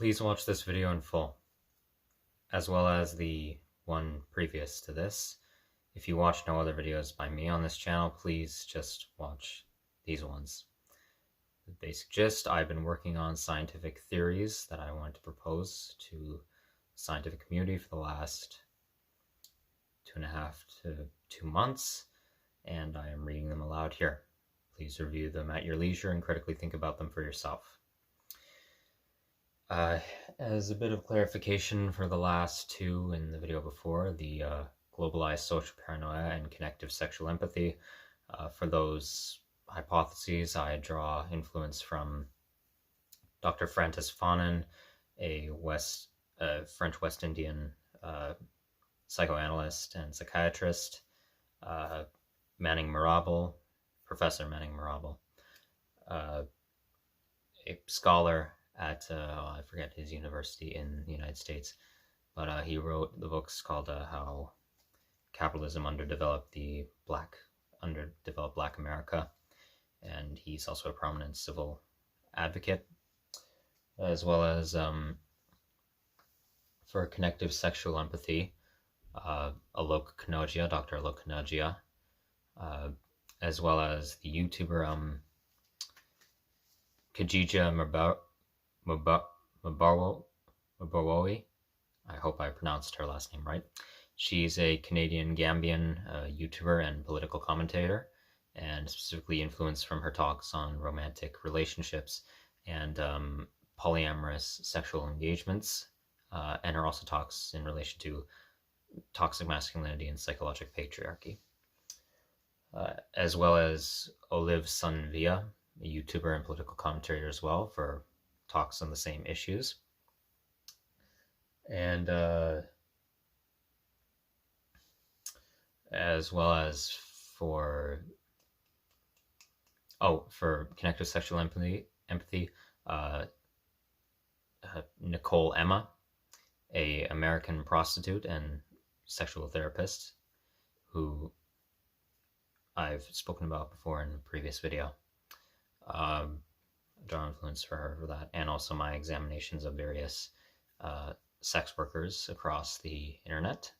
Please watch this video in full, as well as the one previous to this. If you watch no other videos by me on this channel, please just watch these ones. The basic gist: I've been working on scientific theories that I want to propose to the scientific community for the last 2.5 to 2 months, and I am reading them aloud here. Please review them at your leisure and critically think about them for yourself. As a bit of clarification for the last two in the video before, the globalized social paranoia and connective sexual empathy, for those hypotheses, I draw influence from Dr. Francis Fanon, a French West Indian psychoanalyst and psychiatrist, Professor Manning Marable, a scholar at, I forget his university in the United States, but he wrote the books called How Capitalism Underdeveloped Black America, and he's also a prominent civil advocate, as well as for connective sexual empathy, Dr. Alok Kanogia, as well as the YouTuber Khadija Mabarwowi. I hope I pronounced her last name right. She's a Canadian-Gambian YouTuber and political commentator, and specifically influenced from her talks on romantic relationships and polyamorous sexual engagements, and her also talks in relation to toxic masculinity and psychological patriarchy. As well as Olive Sunvia, a YouTuber and political commentator as well, for talks on the same issues. And as well as for connective sexual empathy, Nicole Emma, a American prostitute and sexual therapist who I've spoken about before in a previous video. Draw influence for her for that, and also my examinations of various sex workers across the internet,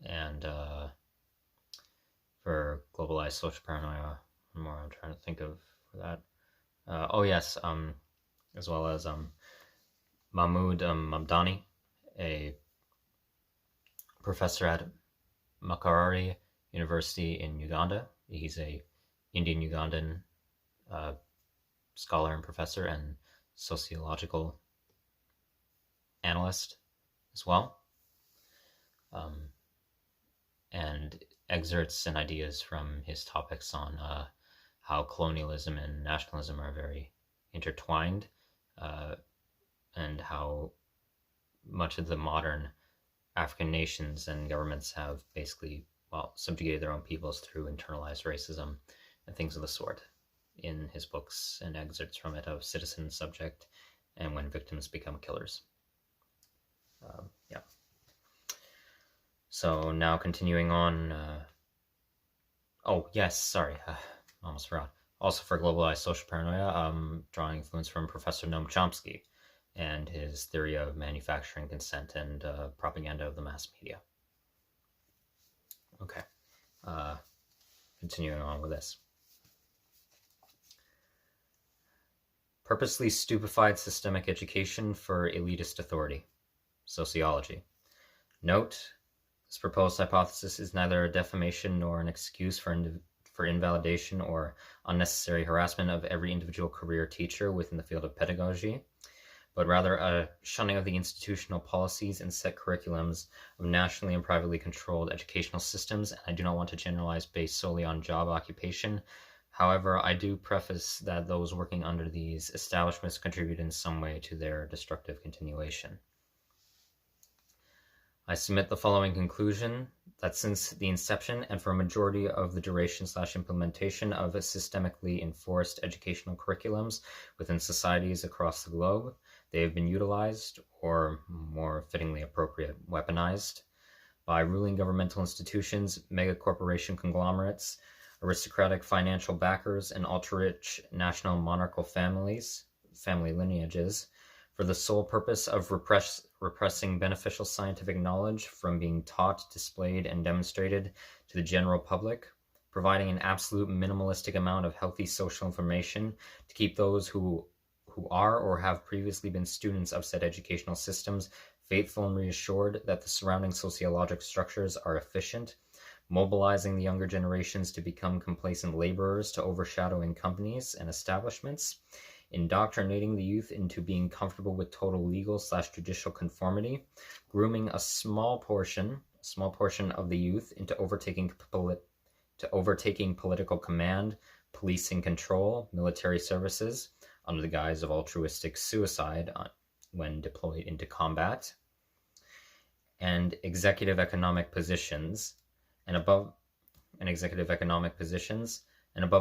and for globalized social paranoia, more I'm trying to think of for that. As well as Mahmoud Mamdani, a professor at Makerere University in Uganda. He's a Indian-Ugandan scholar and professor and sociological analyst as well, and excerpts and ideas from his topics on how colonialism and nationalism are very intertwined, and how much of the modern African nations and governments have basically, subjugated their own peoples through internalized racism and things of the sort, in his books and excerpts from it of Citizen, Subject, and When Victims Become Killers. So now continuing on, almost forgot. Also for globalized social paranoia, drawing influence from Professor Noam Chomsky and his theory of manufacturing consent and propaganda of the mass media. Okay, continuing on with this. Purposely stupefied systemic education for elitist authority. Sociology. Note, this proposed hypothesis is neither a defamation nor an excuse for invalidation or unnecessary harassment of every individual career teacher within the field of pedagogy, but rather a shunning of the institutional policies and set curriculums of nationally and privately controlled educational systems, and I do not want to generalize based solely on job occupation. However, I do preface that those working under these establishments contribute in some way to their destructive continuation. I submit the following conclusion, that since the inception and for a majority of the duration/implementation of systemically enforced educational curriculums within societies across the globe, they have been utilized, or more fittingly appropriate, weaponized, by ruling governmental institutions, mega-corporation conglomerates, aristocratic financial backers, and ultra-rich national monarchical family lineages for the sole purpose of repressing beneficial scientific knowledge from being taught, displayed, and demonstrated to the general public, providing an absolute minimalistic amount of healthy social information to keep those who are or have previously been students of said educational systems faithful and reassured that the surrounding sociological structures are efficient, mobilizing the younger generations to become complacent laborers to overshadowing companies and establishments, indoctrinating the youth into being comfortable with total legal/judicial conformity, grooming a small portion of the youth into overtaking political command, policing control, military services, under the guise of altruistic suicide when deployed into combat, and executive economic positions, and above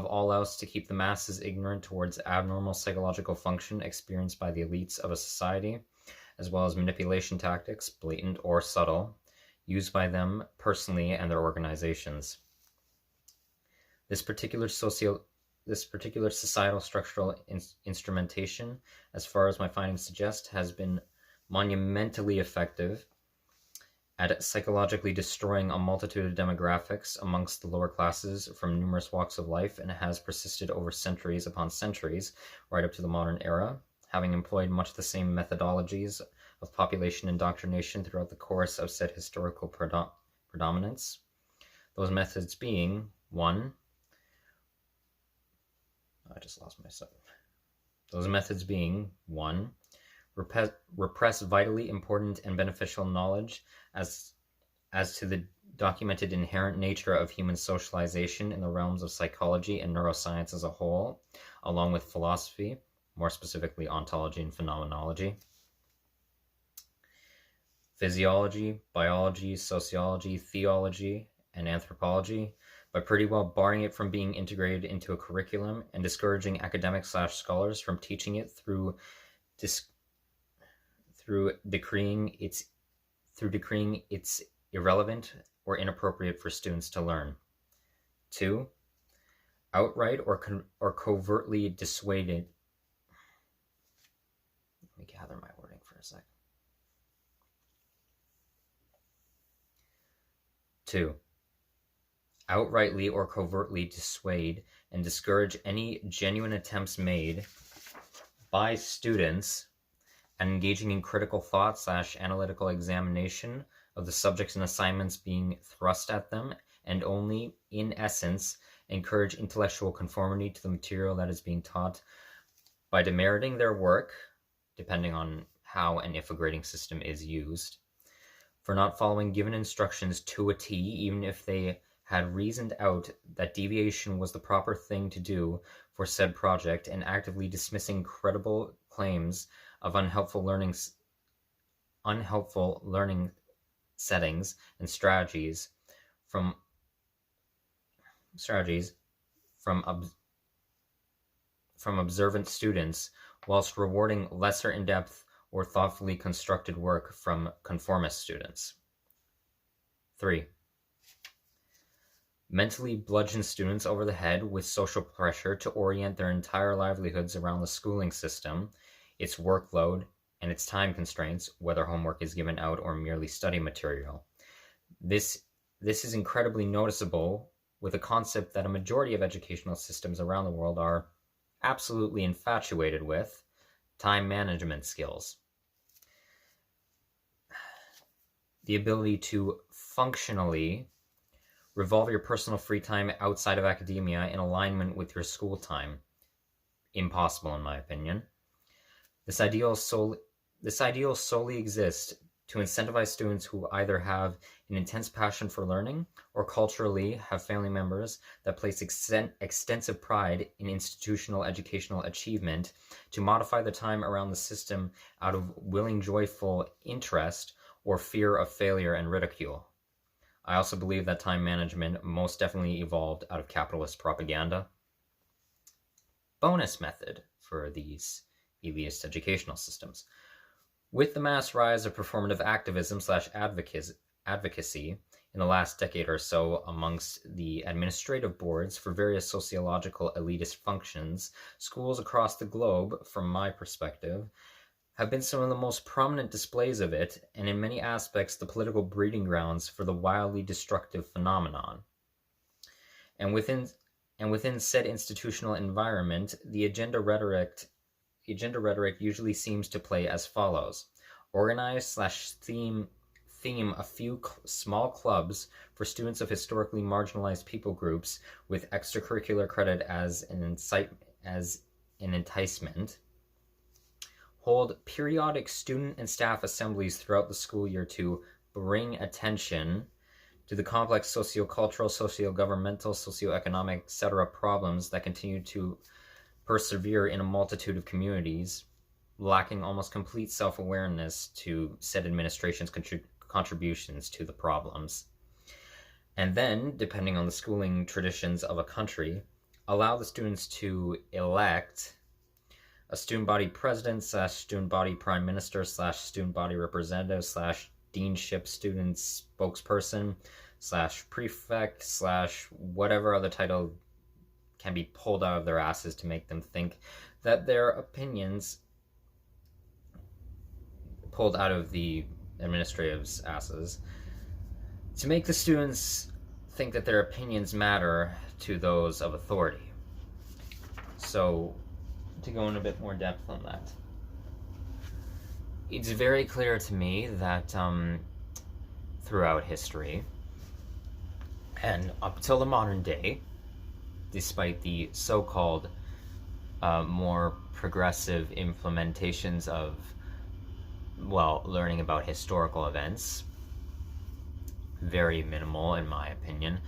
all else to keep the masses ignorant towards abnormal psychological function experienced by the elites of a society, as well as manipulation tactics, blatant or subtle, used by them personally and their organizations. This particular societal structural instrumentation, as far as my findings suggest, has been monumentally effective at psychologically destroying a multitude of demographics amongst the lower classes from numerous walks of life, and has persisted over centuries upon centuries, right up to the modern era, having employed much the same methodologies of population indoctrination throughout the course of said historical predominance. Those methods being, 1. I just lost my sight. Those methods being, 1. Repress vitally important and beneficial knowledge as to the documented inherent nature of human socialization in the realms of psychology and neuroscience as a whole, along with philosophy, more specifically ontology and phenomenology, physiology, biology, sociology, theology, and anthropology, by pretty well barring it from being integrated into a curriculum and discouraging academics/scholars from teaching it through decreeing it's irrelevant or inappropriate for students to learn. 2. Outright or covertly dissuaded. Let me gather my wording for a second. 2. Outrightly or covertly dissuade and discourage any genuine attempts made by students at engaging in critical thought/analytical examination of the subjects and assignments being thrust at them, and only, in essence, encourage intellectual conformity to the material that is being taught by demeriting their work, depending on how and if a grading system is used, for not following given instructions to a T, even if they had reasoned out that deviation was the proper thing to do for said project, and actively dismissing credible claims of unhelpful learning settings and strategies from observant students, whilst rewarding lesser in-depth or thoughtfully constructed work from conformist students. 3. Mentally bludgeon students over the head with social pressure to orient their entire livelihoods around the schooling system, its workload, and its time constraints, whether homework is given out or merely study material. This is incredibly noticeable with a concept that a majority of educational systems around the world are absolutely infatuated with: time management skills. The ability to functionally revolve your personal free time outside of academia in alignment with your school time. Impossible, in my opinion. This ideal solely exists to incentivize students who either have an intense passion for learning or culturally have family members that place extensive pride in institutional educational achievement to modify the time around the system out of willing, joyful interest or fear of failure and ridicule. I also believe that time management most definitely evolved out of capitalist propaganda. Bonus method for these elitist educational systems. With the mass rise of performative activism/advocacy in the last decade or so amongst the administrative boards for various sociological elitist functions, schools across the globe, from my perspective, have been some of the most prominent displays of it, and in many aspects the political breeding grounds for the wildly destructive phenomenon. And within said institutional environment, the agenda rhetoric usually seems to play as follows: organize/theme a few small clubs for students of historically marginalized people groups with extracurricular credit as an enticement, hold periodic student and staff assemblies throughout the school year to bring attention to the complex socio-cultural, socio-governmental, socio-economic, etc. problems that continue to persevere in a multitude of communities, lacking almost complete self-awareness to said administration's contributions to the problems. And then, depending on the schooling traditions of a country, allow the students to elect a student body president / student body prime minister / student body representative / deanship student spokesperson / prefect / whatever other title can be pulled out of their asses to make them think that their opinions, pulled out of the administrative's asses, to make the students think that their opinions matter to those of authority. So, to go in a bit more depth on that, it's very clear to me that throughout history, and up till the modern day, despite the so-called more progressive implementations of, well, learning about historical events, very minimal in my opinion,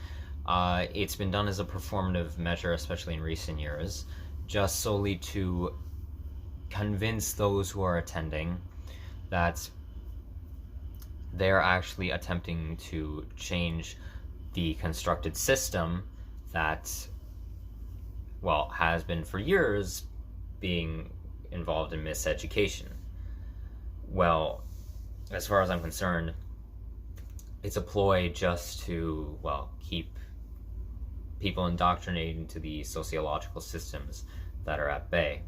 it's been done as a performative measure, especially in recent years, just solely to convince those who are attending that they're actually attempting to change the constructed system that, well, has been for years being involved in miseducation. Well, as far as I'm concerned, it's a ploy just to, well, keep people indoctrinated into the sociological systems that are at bay.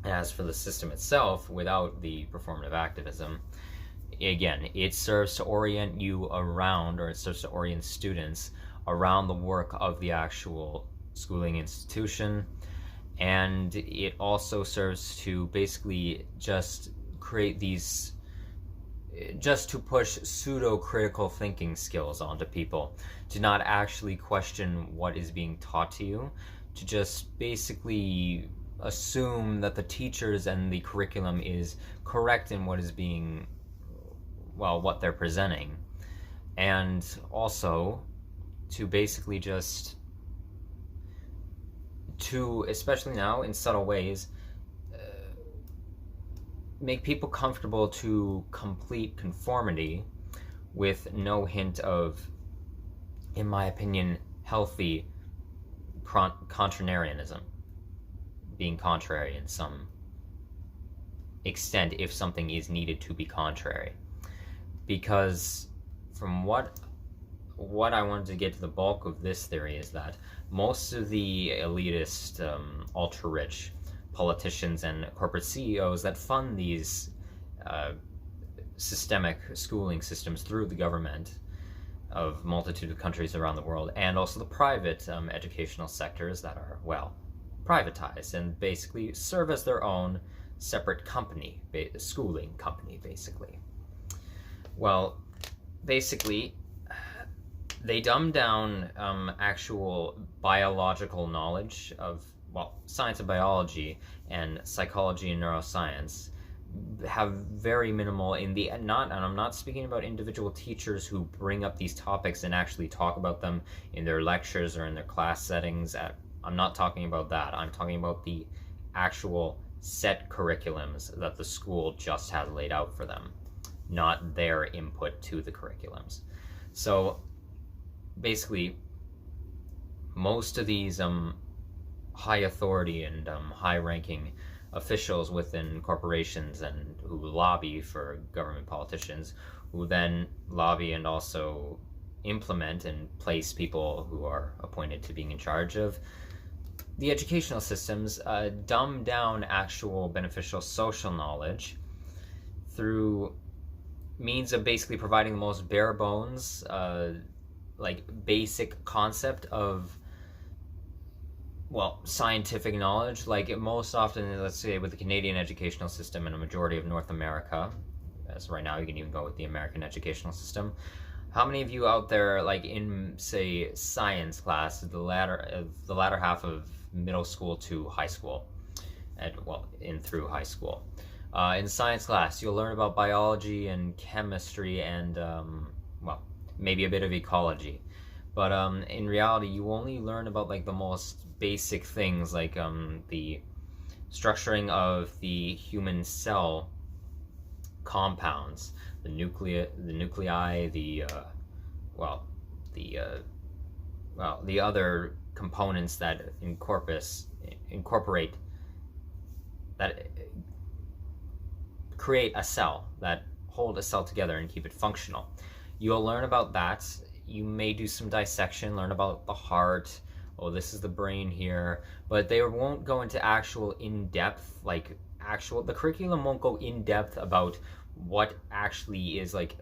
As for the system itself, without the performative activism, again, it serves to orient you around, or it serves to orient students around the work of the actual schooling institution, and it also serves to basically just create these, just to push pseudo-critical thinking skills onto people, to not actually question what is being taught to you, to just basically assume that the teachers and the curriculum is correct in what is being, well, what they're presenting, and also to basically just, to, especially now in subtle ways, make people comfortable to complete conformity with no hint of, in my opinion, healthy contrarianism, being contrary in some extent if something is needed to be contrary. Because from what I wanted to get to the bulk of this theory is that most of the elitist, ultra-rich politicians and corporate CEOs that fund these systemic schooling systems through the government of multitude of countries around the world, and also the private educational sectors that are, well, privatized and basically serve as their own separate company, schooling company, basically. Well, basically, they dumb down actual biological knowledge of, well, science and biology and psychology and neuroscience, have very minimal in the, and I'm not speaking about individual teachers who bring up these topics and actually talk about them in their lectures or in their class settings. I'm not talking about that. I'm talking about the actual set curriculums that the school just has laid out for them, not their input to the curriculums. So basically, most of these high authority and high-ranking officials within corporations and who lobby for government politicians, who then lobby and also implement and place people who are appointed to being in charge of the educational systems dumb down actual beneficial social knowledge through means of basically providing the most bare bones, like basic concept of, well, scientific knowledge. Like most often, let's say with the Canadian educational system and a majority of North America, as right now you can even go with the American educational system. How many of you out there, like in say science class, the latter half of middle school to high school, and well, in through high school, in science class, you'll learn about biology and chemistry and, well, maybe a bit of ecology. But in reality, you only learn about like the most basic things, like the structuring of the human cell compounds, the nuclei, the other components that incorporate that create a cell, that hold a cell together and keep it functional. You'll learn about that. You may do some dissection, learn about the heart. Oh, this is the brain here. But they won't go into actual in-depth, the curriculum won't go in-depth about what actually is like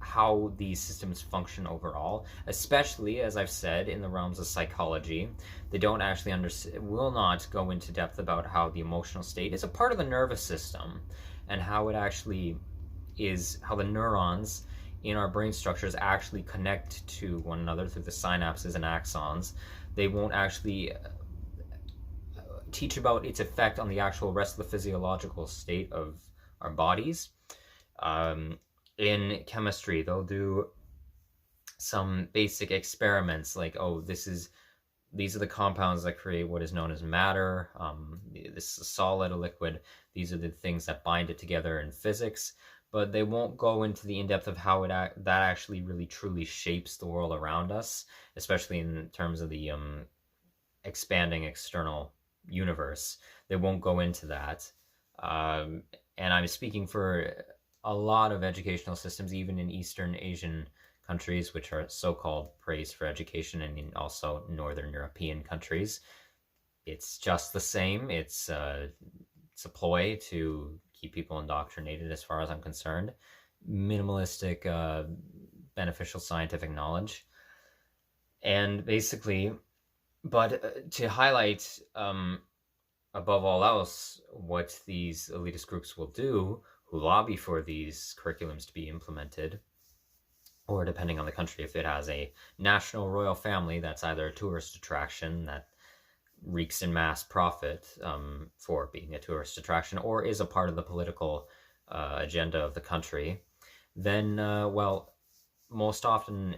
how these systems function overall, especially, as I've said, in the realms of psychology. They don't actually will not go into depth about how the emotional state is a part of the nervous system, and how it actually is, how the neurons in our brain structures actually connect to one another through the synapses and axons. They won't actually teach about its effect on the actual rest of the physiological state of our bodies. In chemistry, they'll do some basic experiments like, oh, these are the compounds that create what is known as matter. This is a solid, a liquid. These are the things that bind it together in physics. But they won't go into the in-depth of how that actually really truly shapes the world around us, especially in terms of the expanding external universe. They won't go into that. And I'm speaking for a lot of educational systems, even in Eastern Asian countries, which are so-called praised for education, and in also Northern European countries. It's just the same. It's a ploy to keep people indoctrinated, as far as I'm concerned. Minimalistic, beneficial scientific knowledge. And basically, but to highlight, above all else, what these elitist groups will do, who lobby for these curriculums to be implemented, or depending on the country, if it has a national royal family that's either a tourist attraction that reeks in mass profit for being a tourist attraction, or is a part of the political agenda of the country, then, well, most often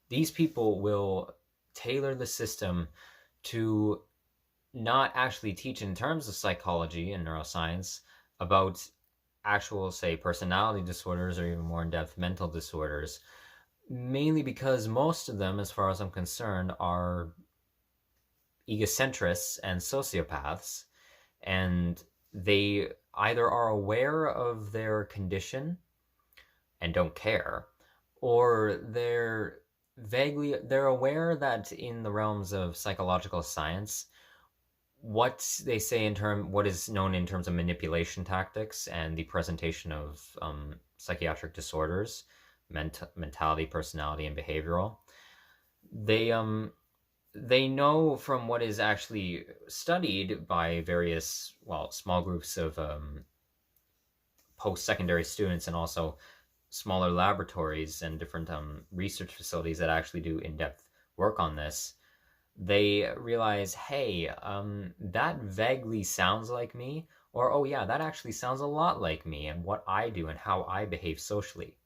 these people will tailor the system to not actually teach in terms of psychology and neuroscience about actual, say, personality disorders or even more in-depth mental disorders, mainly because most of them, as far as I'm concerned, are egocentrists and sociopaths, and they either are aware of their condition and don't care, or they're aware that in the realms of psychological science, what they say what is known in terms of manipulation tactics and the presentation of psychiatric disorders, mentality, personality, and behavioral, they know from what is actually studied by various, well, small groups of post-secondary students, and also smaller laboratories and different research facilities that actually do in-depth work on this. They realize, hey, that vaguely sounds like me, or, oh yeah, that actually sounds a lot like me and what I do and how I behave socially.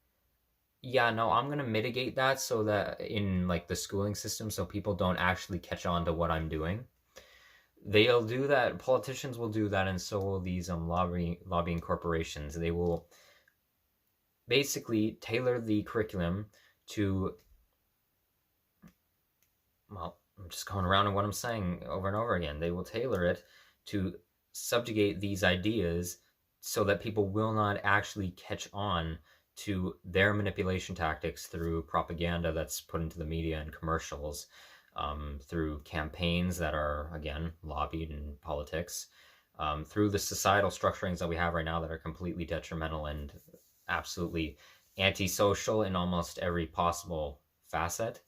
Yeah, no, I'm going to mitigate that so that in like the schooling system, so people don't actually catch on to what I'm doing. They'll do that. Politicians will do that, and so will these lobbying corporations. They will basically tailor the curriculum to, well, I'm just going around on what I'm saying over and over again. They will tailor it to subjugate these ideas so that people will not actually catch on to their manipulation tactics through propaganda that's put into the media and commercials. through campaigns that are, again, lobbied in politics, through the societal structurings that we have right now that are completely detrimental and absolutely antisocial in almost every possible facet,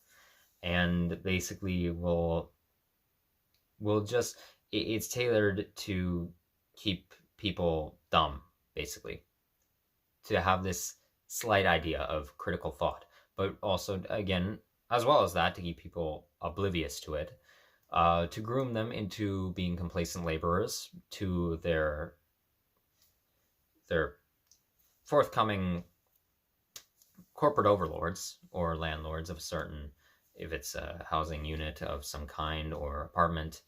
and basically will just, it's tailored to keep people dumb, basically, to have this slight idea of critical thought, but also, again, as well as that, to keep people oblivious to it, to groom them into being complacent laborers to their forthcoming corporate overlords or landlords of a certain, if it's a housing unit of some kind or apartment,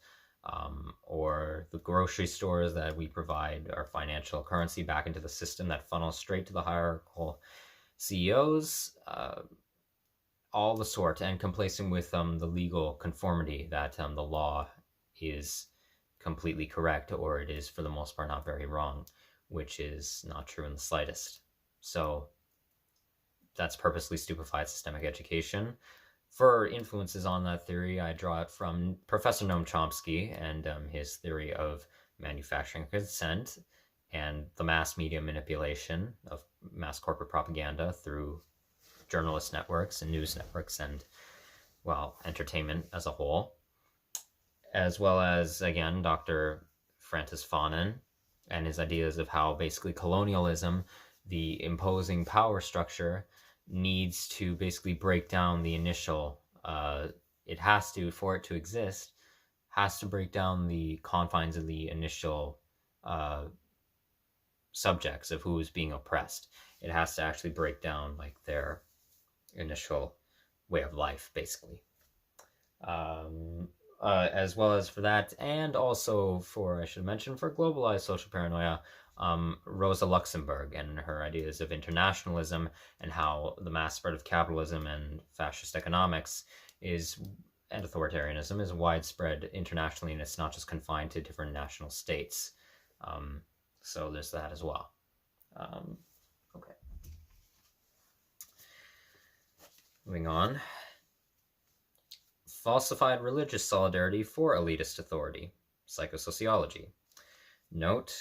or the grocery stores that we provide our financial currency back into the system that funnels straight to the hierarchical CEOs, all the sort, and complacent with the legal conformity that the law is completely correct, or it is for the most part not very wrong, which is not true in the slightest. So that's purposely stupefied systemic education. For influences on that theory, I draw it from Professor Noam Chomsky and his theory of manufacturing consent and the mass media manipulation of mass corporate propaganda through journalist networks and news networks and, well, entertainment as a whole, as well as, again, Dr. Francis Fanon and his ideas of how basically colonialism, the imposing power structure, needs to basically break down the initial, it has to, for it to exist, has to break down the confines of the initial subjects of who is being oppressed. It has to actually break down like their initial way of life, basically. As well as for that, and also for, I should mention, for globalized social paranoia, Rosa Luxemburg and her ideas of internationalism and how the mass spread of capitalism and fascist economics and authoritarianism is widespread internationally, and it's not just confined to different national states. So there's that as well. Okay. Moving on. Falsified religious solidarity for elitist authority. Psychosociology. Note,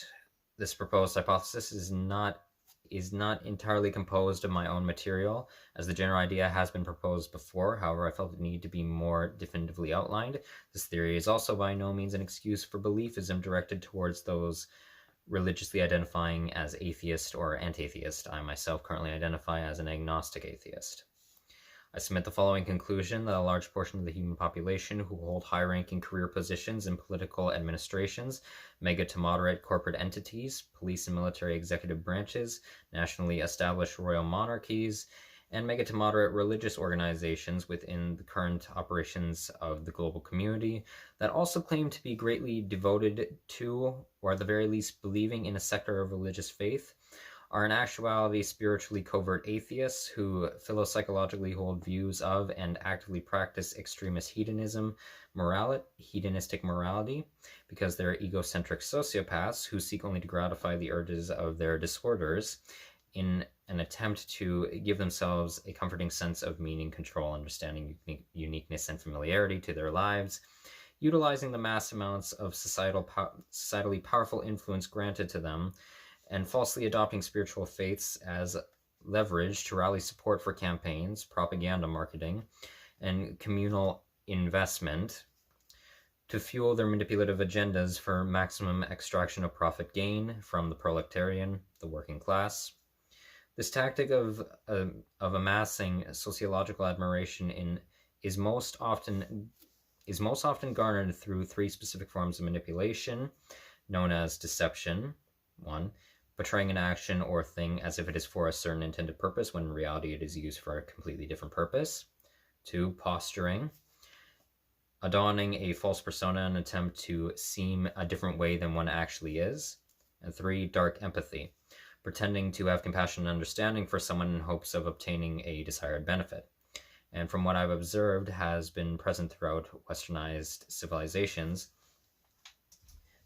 this proposed hypothesis is not entirely composed of my own material, as the general idea has been proposed before. However, I felt it needed to be more definitively outlined. This theory is also by no means an excuse for beliefism directed towards those religiously identifying as atheist or anti-atheist. I myself currently identify as an agnostic atheist. I submit the following conclusion, that a large portion of the human population who hold high-ranking career positions in political administrations, mega to moderate corporate entities, police and military executive branches, nationally established royal monarchies, and mega to moderate religious organizations within the current operations of the global community that also claim to be greatly devoted to, or at the very least believing in a sector of religious faith, are in actuality spiritually covert atheists who philopsychologically hold views of and actively practice extremist hedonistic morality, because they're egocentric sociopaths who seek only to gratify the urges of their disorders in an attempt to give themselves a comforting sense of meaning, control, understanding, uniqueness, and familiarity to their lives, utilizing the mass amounts of societally powerful influence granted to them, and falsely adopting spiritual faiths as leverage to rally support for campaigns, propaganda marketing, and communal investment to fuel their manipulative agendas for maximum extraction of profit gain from the proletarian, the working class. This tactic of amassing sociological admiration is most often garnered through three specific forms of manipulation, known as deception. 1. Portraying an action or thing as if it is for a certain intended purpose when in reality it is used for a completely different purpose. 2. Posturing. Adorning a false persona in an attempt to seem a different way than one actually is. And 3. Dark empathy. Pretending to have compassion and understanding for someone in hopes of obtaining a desired benefit. And from what I've observed has been present throughout westernized civilizations,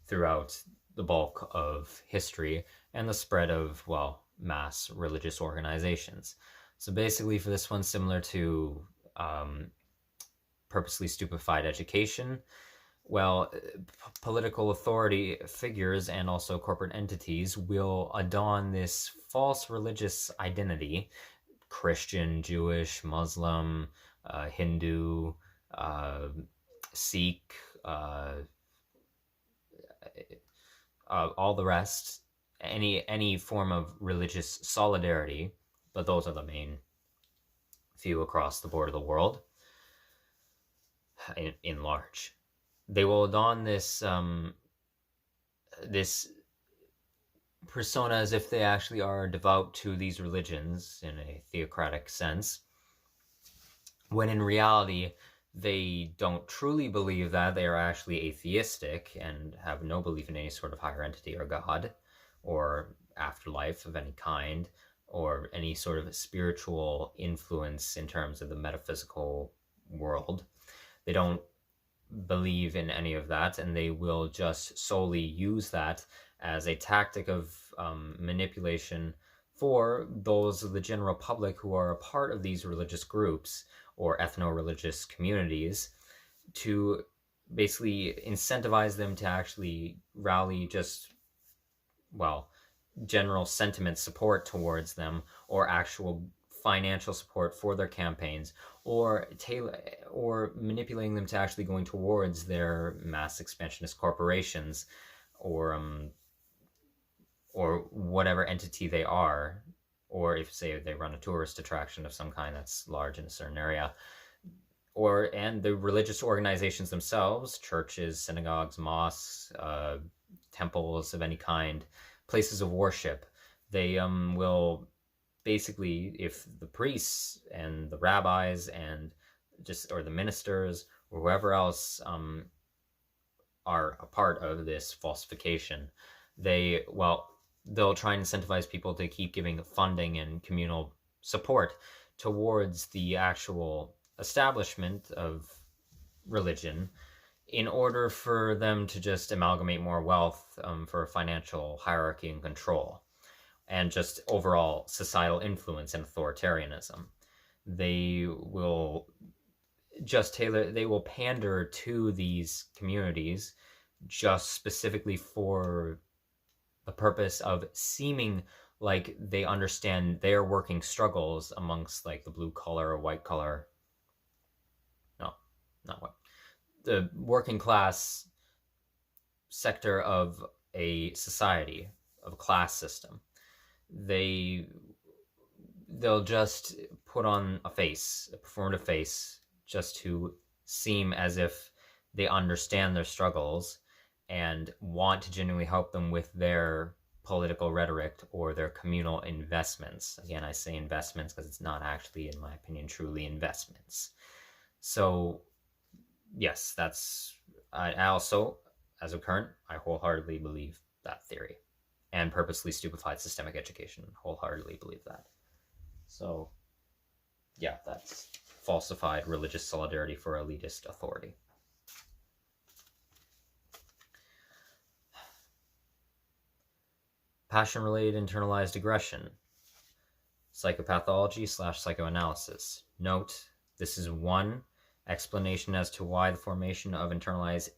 throughout the bulk of history, and the spread of, well, mass religious organizations. So basically for this one, similar to purposely stupefied education. Well, political authority figures and also corporate entities will adorn this false religious identity, Christian, Jewish, Muslim, Hindu, Sikh, all the rest, any form of religious solidarity, but those are the main few across the board of the world, in large. They will don this this persona as if they actually are devout to these religions in a theocratic sense, when in reality they don't truly believe that. They are actually atheistic and have no belief in any sort of higher entity or God or afterlife of any kind or any sort of spiritual influence in terms of the metaphysical world. They don't believe in any of that, and they will just solely use that as a tactic of manipulation for those of the general public who are a part of these religious groups or ethno-religious communities, to basically incentivize them to actually rally just, well, general sentiment support towards them, or actual financial support for their campaigns, or manipulating them to actually going towards their mass expansionist corporations, or whatever entity they are, or if, say, they run a tourist attraction of some kind that's large in a certain area, and the religious organizations themselves, churches, synagogues, mosques, temples of any kind, places of worship. They will basically, if the priests and the rabbis and or the ministers or whoever else are a part of this falsification, they'll try and incentivize people to keep giving funding and communal support towards the actual establishment of religion, in order for them to just amalgamate more wealth for financial hierarchy and control, and just overall societal influence and authoritarianism. They will pander to these communities just specifically for the purpose of seeming like they understand their working struggles amongst, like, the blue collar or white collar, no, not white, the working class sector of a society, of a class system. They'll just put on a performative face, just to seem as if they understand their struggles and want to genuinely help them with their political rhetoric or their communal investments. Again, I say investments because it's not actually, in my opinion, truly investments. So, yes, I also, as a current, I wholeheartedly believe that theory. And purposely stupefied systemic education, wholeheartedly believe that. So, yeah, that's falsified religious solidarity for elitist authority. Passion-related internalized aggression. Psychopathology/psychoanalysis. Note, this is one explanation as to why the formation of internalized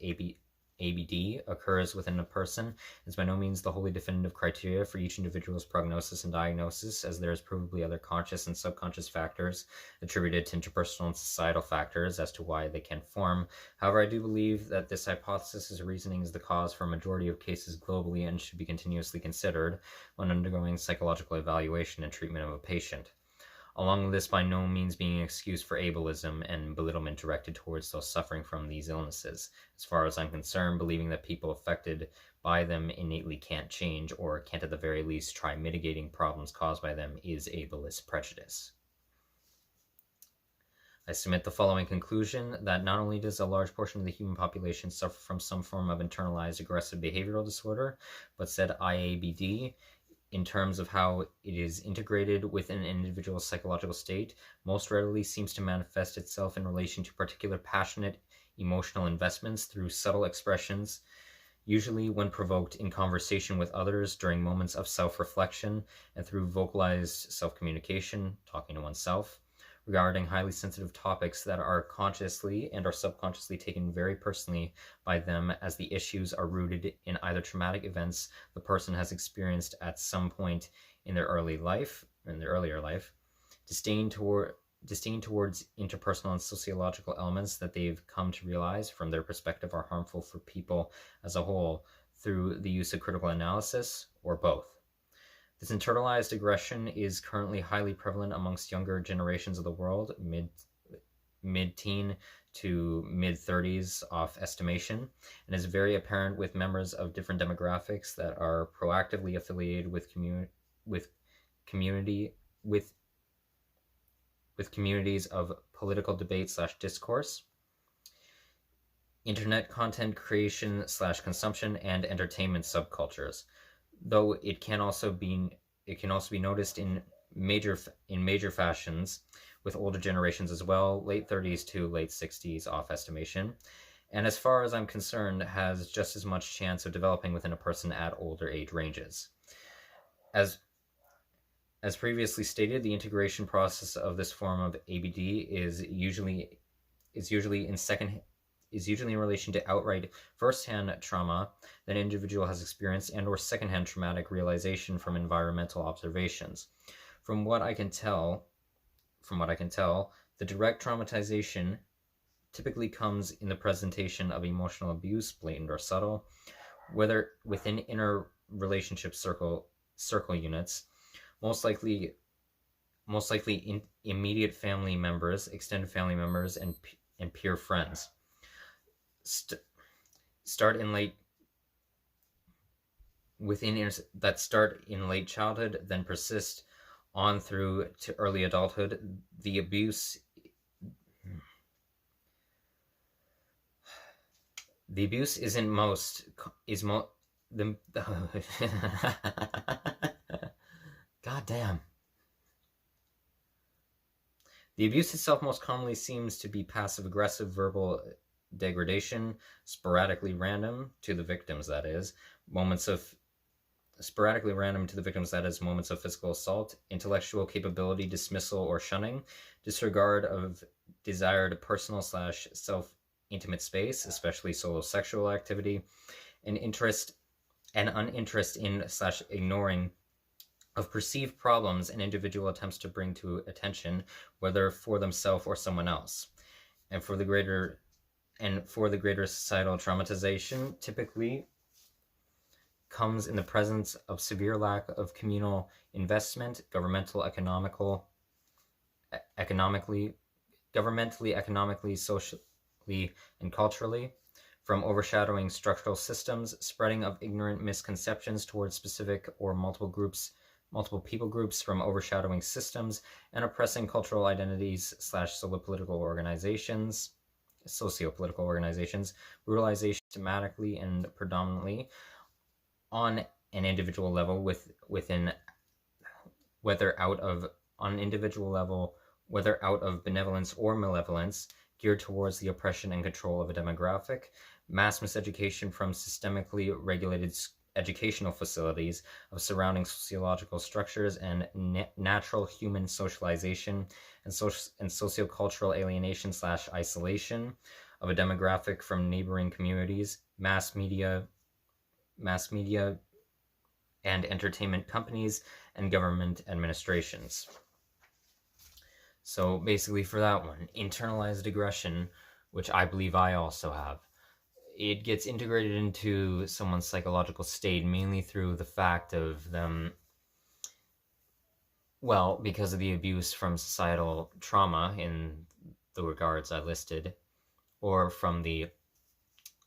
ABD occurs within a person. Is by no means the wholly definitive criteria for each individual's prognosis and diagnosis, as there is provably other conscious and subconscious factors attributed to interpersonal and societal factors as to why they can form. However, I do believe that this hypothesis' reasoning is the cause for a majority of cases globally and should be continuously considered when undergoing psychological evaluation and treatment of a patient. Along with this by no means being an excuse for ableism and belittlement directed towards those suffering from these illnesses. As far as I'm concerned, believing that people affected by them innately can't change, or can't at the very least try mitigating problems caused by them, is ableist prejudice. I submit the following conclusion, that not only does a large portion of the human population suffer from some form of internalized aggressive behavioral disorder, but said IABD, in terms of how it is integrated within an individual's psychological state, most readily seems to manifest itself in relation to particular passionate emotional investments through subtle expressions, usually when provoked in conversation with others during moments of self-reflection and through vocalized self-communication, talking to oneself, regarding highly sensitive topics that are consciously and or subconsciously taken very personally by them, as the issues are rooted in either traumatic events the person has experienced at some point in their earlier life, disdain towards interpersonal and sociological elements that they've come to realize from their perspective are harmful for people as a whole through the use of critical analysis, or both. This internalized aggression is currently highly prevalent amongst younger generations of the world, mid-teen to mid-30s off estimation, and is very apparent with members of different demographics that are proactively affiliated with communities of political debate / discourse, internet content creation / consumption, and entertainment subcultures. Though it can also be noticed in major fashions with older generations as well, late 30s to late 60s off estimation, and as far as I'm concerned, has just as much chance of developing within a person at older age ranges. As previously stated, the integration process of this form of ABD is usually in relation to outright first-hand trauma that an individual has experienced and or second-hand traumatic realization from environmental observations. From what I can tell, the direct traumatization typically comes in the presentation of emotional abuse, blatant or subtle, whether within inner relationship circle units, most likely in immediate family members, extended family members, and peer friends. Start in late childhood, then persist on through to early adulthood. The abuse isn't most is mo the God damn. The abuse itself most commonly seems to be passive-aggressive verbal degradation, sporadically random to the victims, that is, moments of physical assault, intellectual capability dismissal or shunning, disregard of desired personal / self-intimate space, especially solo sexual activity, and uninterest in / ignoring of perceived problems an individual attempts to bring to attention, whether for themselves or someone else. And for the greater societal traumatization typically comes in the presence of severe lack of communal investment, economically, socially, and culturally, from overshadowing structural systems, spreading of ignorant misconceptions towards specific or multiple people groups, from overshadowing systems and oppressing cultural identities / sociopolitical organizations, brutalization systematically and predominantly on an individual level whether out of benevolence or malevolence, geared towards the oppression and control of a demographic, mass miseducation from systemically regulated educational facilities of surrounding sociological structures, and natural human socialization and sociocultural alienation / isolation of a demographic from neighboring communities, mass media and entertainment companies, and government administrations. So basically for that one, internalized aggression, which I believe I also have, it gets integrated into someone's psychological state mainly through the fact of them, well, because of the abuse from societal trauma in the regards I listed, or from the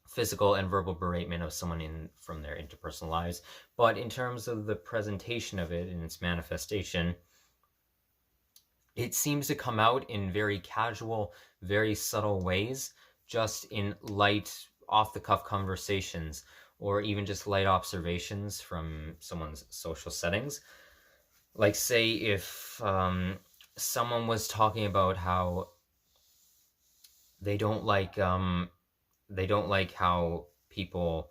physical and verbal beratement of someone from their interpersonal lives. But in terms of the presentation of it and its manifestation, it seems to come out in very casual, very subtle ways, just in light, off-the-cuff conversations, or even just light observations from someone's social settings. Like, say, if someone was talking about how they don't like how people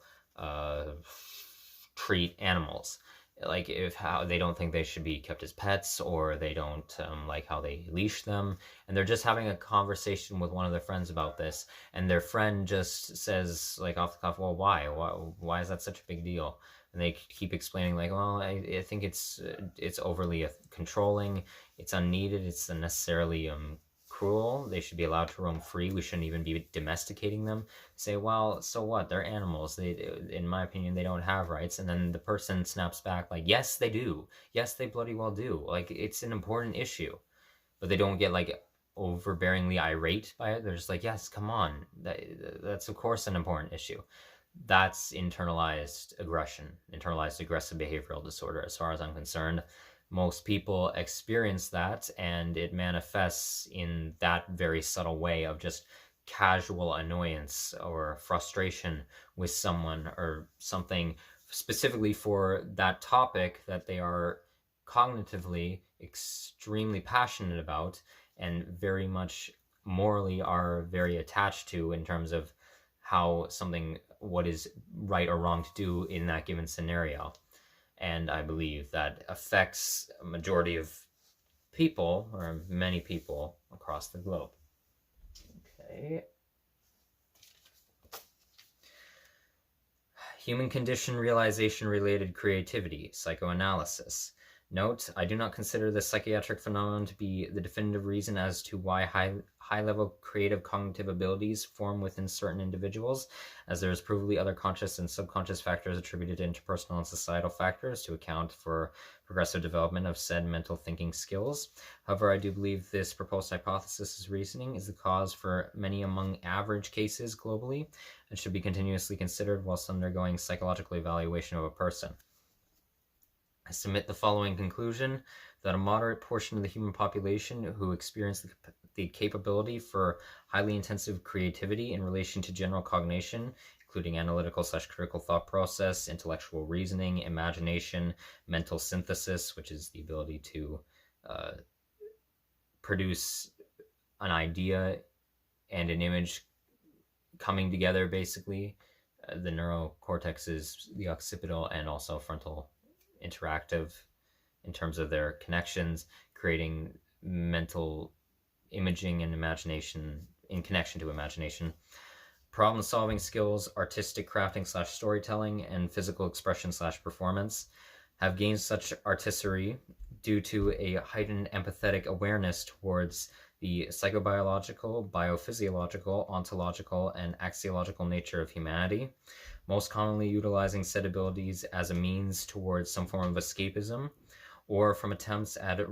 treat animals, like if how they don't think they should be kept as pets, or they don't like how they leash them, and they're just having a conversation with one of their friends about this, and their friend just says like off the cuff, well, why is that such a big deal? And they keep explaining like, well, I think it's overly controlling, it's unneeded, it's unnecessarily cruel, they should be allowed to roam free, we shouldn't even be domesticating them. Say, well, so what, they're animals, they, in my opinion, they don't have rights. And then the person snaps back like, yes they do, yes they bloody well do, like it's an important issue. But they don't get like overbearingly irate by it, they're just like, yes, come on, that's of course an important issue. That's internalized aggression, internalized aggressive behavioral disorder, as far as I'm concerned. Most people experience that, and it manifests in that very subtle way of just casual annoyance or frustration with someone or something specifically for that topic that they are cognitively extremely passionate about and very much morally are very attached to, in terms of how something, what is right or wrong to do in that given scenario. And I believe that affects a majority of people, or many people, across the globe. Okay. Human condition realization related creativity, psychoanalysis. Note, I do not consider this psychiatric phenomenon to be the definitive reason as to why high-level creative cognitive abilities form within certain individuals, as there is provably other conscious and subconscious factors attributed to interpersonal and societal factors to account for progressive development of said mental thinking skills. However, I do believe this proposed hypothesis' reasoning is the cause for many among average cases globally, and should be continuously considered whilst undergoing psychological evaluation of a person. I submit the following conclusion, that a moderate portion of the human population who experience the capability for highly intensive creativity in relation to general cognition, including analytical/critical thought process, intellectual reasoning, imagination, mental synthesis, which is the ability to produce an idea and an image coming together, basically. The neurocortex is the occipital and also frontal interactive in terms of their connections, creating mental imaging and imagination in connection to imagination. Problem-solving skills, artistic crafting/storytelling, and physical expression/performance have gained such artistry due to a heightened empathetic awareness towards the psychobiological, biophysiological, ontological, and axiological nature of humanity, most commonly utilizing said abilities as a means towards some form of escapism, or for attempts at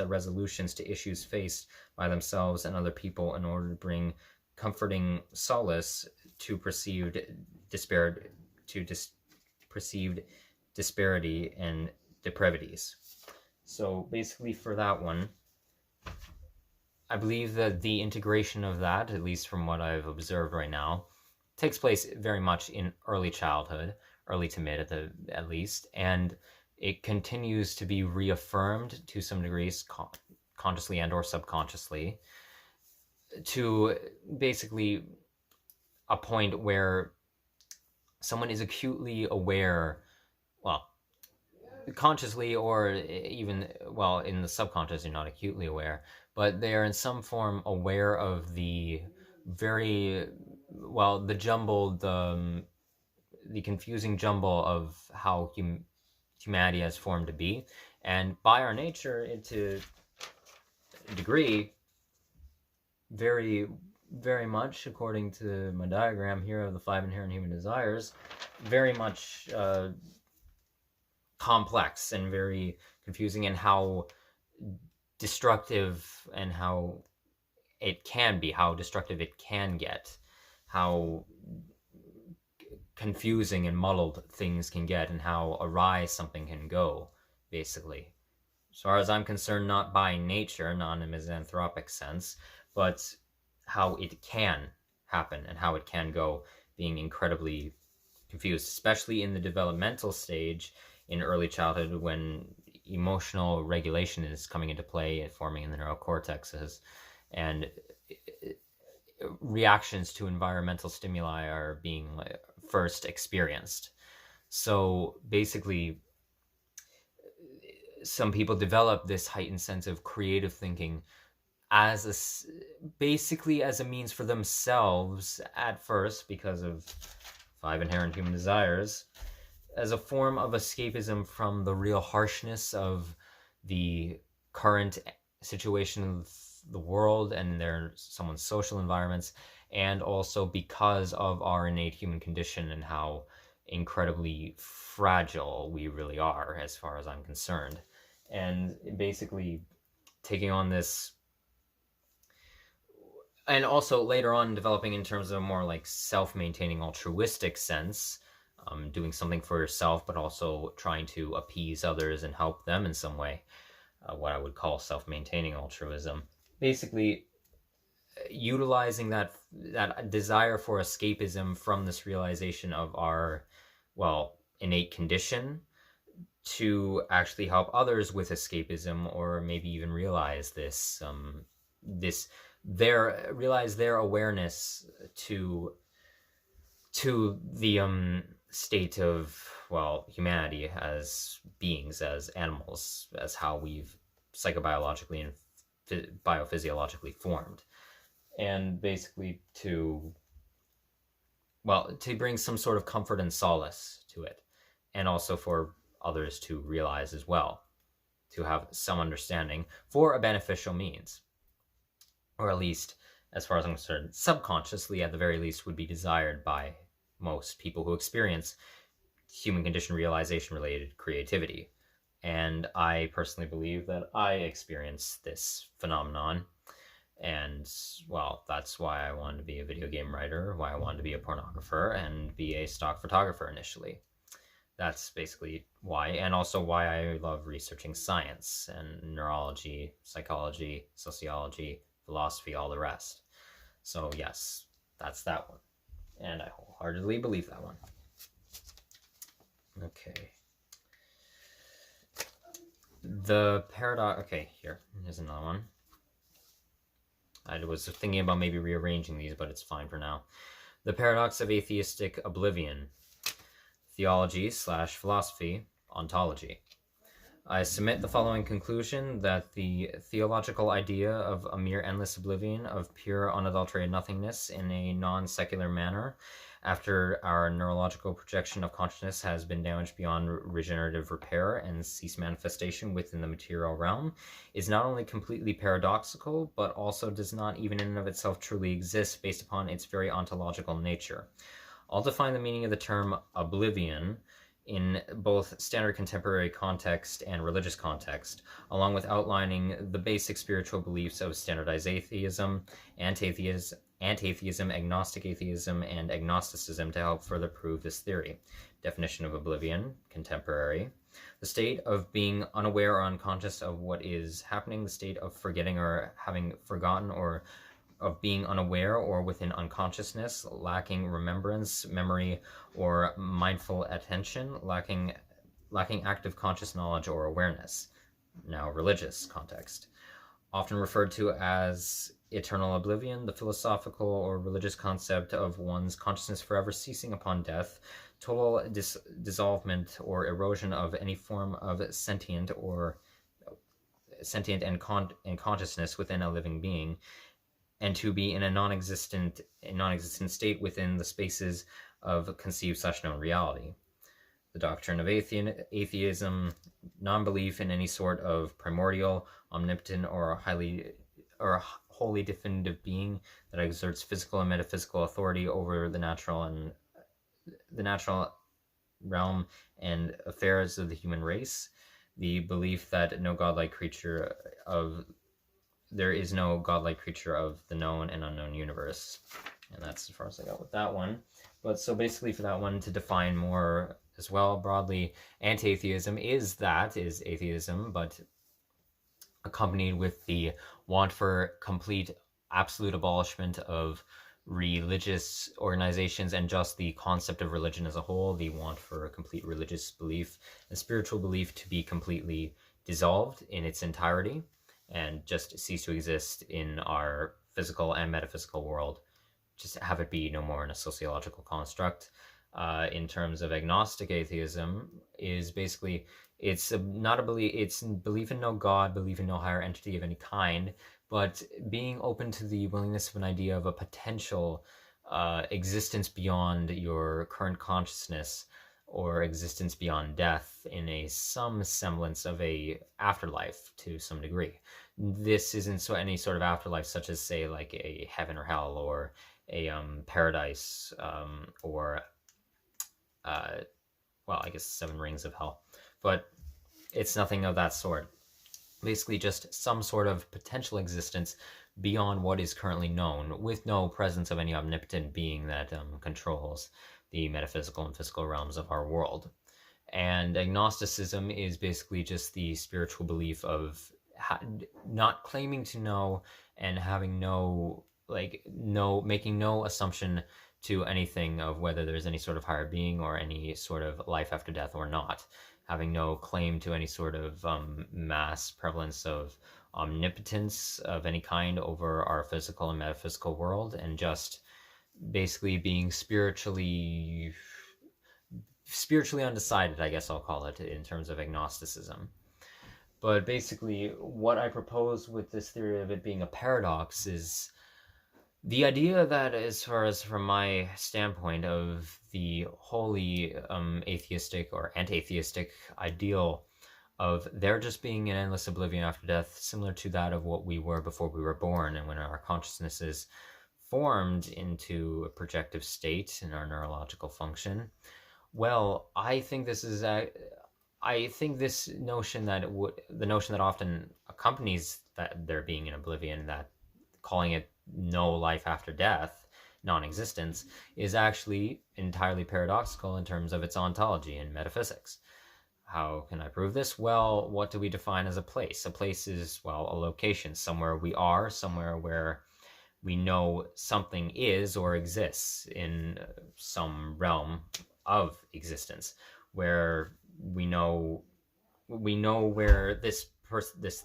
resolutions to issues faced by themselves and other people in order to bring comforting solace to perceived disparity and depravities. So basically for that one, I believe that the integration of that, at least from what I've observed right now, takes place very much in early childhood, early to mid at least, and it continues to be reaffirmed to some degrees, consciously and or subconsciously, to basically a point where someone is acutely aware, well, consciously or even, well, in the subconscious you're not acutely aware, but they're in some form aware of the very, well, the jumbled, the confusing jumble of how humanity has formed to be, and by our nature, to a degree, very, very much, according to my diagram here of the 5 inherent human desires, very much complex and very confusing, and how destructive and how it can be, how destructive it can get, how confusing and muddled things can get, and how awry something can go, basically. As far as I'm concerned, not by nature, not in a misanthropic sense, but how it can happen and how it can go, being incredibly confused, especially in the developmental stage in early childhood when emotional regulation is coming into play and forming in the neurocortexes, and reactions to environmental stimuli are being first experienced. So basically, some people develop this heightened sense of creative thinking as basically as a means for themselves at first, because of 5 inherent human desires, as a form of escapism from the real harshness of the current situation of the world and someone's social environments, and also because of our innate human condition and how incredibly fragile we really are, as far as I'm concerned. And basically taking on this, and also later on developing in terms of a more like self-maintaining altruistic sense, doing something for yourself but also trying to appease others and help them in some way, what I would call self-maintaining altruism. Basically utilizing that desire for escapism from this realization of our, well, innate condition to actually help others with escapism, or maybe even realize realize their awareness to the state of, well, humanity as beings, as animals, as how we've psychobiologically and biophysiologically formed. And basically to bring some sort of comfort and solace to it, and also for others to realize as well, to have some understanding for a beneficial means, or at least, as far as I'm concerned, subconsciously at the very least would be desired by most people who experience human condition realization related creativity. And I personally believe that I experience this phenomenon. And, well, that's why I wanted to be a video game writer, why I wanted to be a pornographer and be a stock photographer initially. That's basically why, and also why I love researching science and neurology, psychology, sociology, philosophy, all the rest. So yes, that's that one. And I wholeheartedly believe that one. Okay. The paradox... Okay, here's another one. I was thinking about maybe rearranging these, but it's fine for now. The paradox of atheistic oblivion. Theology/philosophy, ontology. I submit the following conclusion, that the theological idea of a mere endless oblivion of pure unadulterated nothingness in a non-secular manner, after our neurological projection of consciousness has been damaged beyond regenerative repair and cease manifestation within the material realm, is not only completely paradoxical, but also does not even in and of itself truly exist based upon its very ontological nature. I'll define the meaning of the term oblivion in both standard contemporary context and religious context, along with outlining the basic spiritual beliefs of standardized atheism, anti-atheism, agnostic atheism, and agnosticism to help further prove this theory. Definition of oblivion, contemporary: the state of being unaware or unconscious of what is happening, the state of forgetting or having forgotten, or of being unaware or within unconsciousness, lacking remembrance, memory, or mindful attention, lacking active conscious knowledge or awareness. Now, religious context. Often referred to as eternal oblivion, the philosophical or religious concept of one's consciousness forever ceasing upon death, total dissolvement or erosion of any form of sentient and consciousness within a living being, and to be in a non-existent state within the spaces of conceived such known reality. The doctrine of atheism, non-belief in any sort of primordial, omnipotent, or wholly definitive being that exerts physical and metaphysical authority over the natural realm and affairs of the human race. The belief that there is no godlike creature of the known and unknown universe. And that's as far as I got with that one. But so basically for that one, to define more as well broadly, anti-atheism is atheism, but accompanied with the want for complete absolute abolishment of religious organizations and just the concept of religion as a whole, the want for a complete religious belief and spiritual belief to be completely dissolved in its entirety and just cease to exist in our physical and metaphysical world, just have it be no more in a sociological construct. in terms of agnostic atheism is basically it's not a belief, it's belief in no God, belief in no higher entity of any kind, but being open to the willingness of an idea of a potential existence beyond your current consciousness, or existence beyond death in some semblance of a afterlife to some degree. This isn't any sort of afterlife such as, say, like a heaven or hell, or a paradise, or well, I guess 7 rings of hell, but it's nothing of that sort. Basically just some sort of potential existence beyond what is currently known, with no presence of any omnipotent being that controls the metaphysical and physical realms of our world. And agnosticism is basically just the spiritual belief of not claiming to know, and having making no assumption to anything of whether there's any sort of higher being or any sort of life after death or not, having no claim to any sort of mass prevalence of omnipotence of any kind over our physical and metaphysical world, and just basically being spiritually undecided, I guess I'll call it, in terms of agnosticism. But basically, what I propose with this theory of it being a paradox is the idea that, as far as from my standpoint, of the wholly atheistic or anti-atheistic ideal of there just being an endless oblivion after death, similar to that of what we were before we were born, and when our consciousnesses formed into a projective state in our neurological function. Well, I think this notion the notion that often accompanies that there being an oblivion, that calling it no life after death, non-existence, is actually entirely paradoxical in terms of its ontology and metaphysics. How can I prove this? Well, what do we define as a place? A place is, well, a location, somewhere we are, somewhere where we know something is or exists in some realm of existence, where we know where this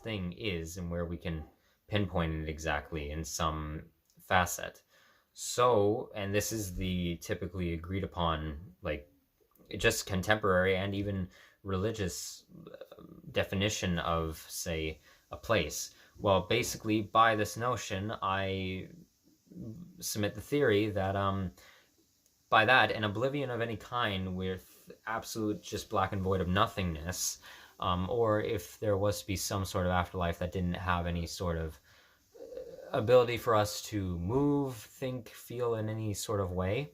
thing is, and where we can pinpoint it exactly in some facet. So, and this is the typically agreed upon, like, just contemporary and even religious definition of, say, a place. Well, basically, by this notion, I submit the theory that by that, an oblivion of any kind with absolute just black and void of nothingness, or if there was to be some sort of afterlife that didn't have any sort of ability for us to move, think, feel in any sort of way,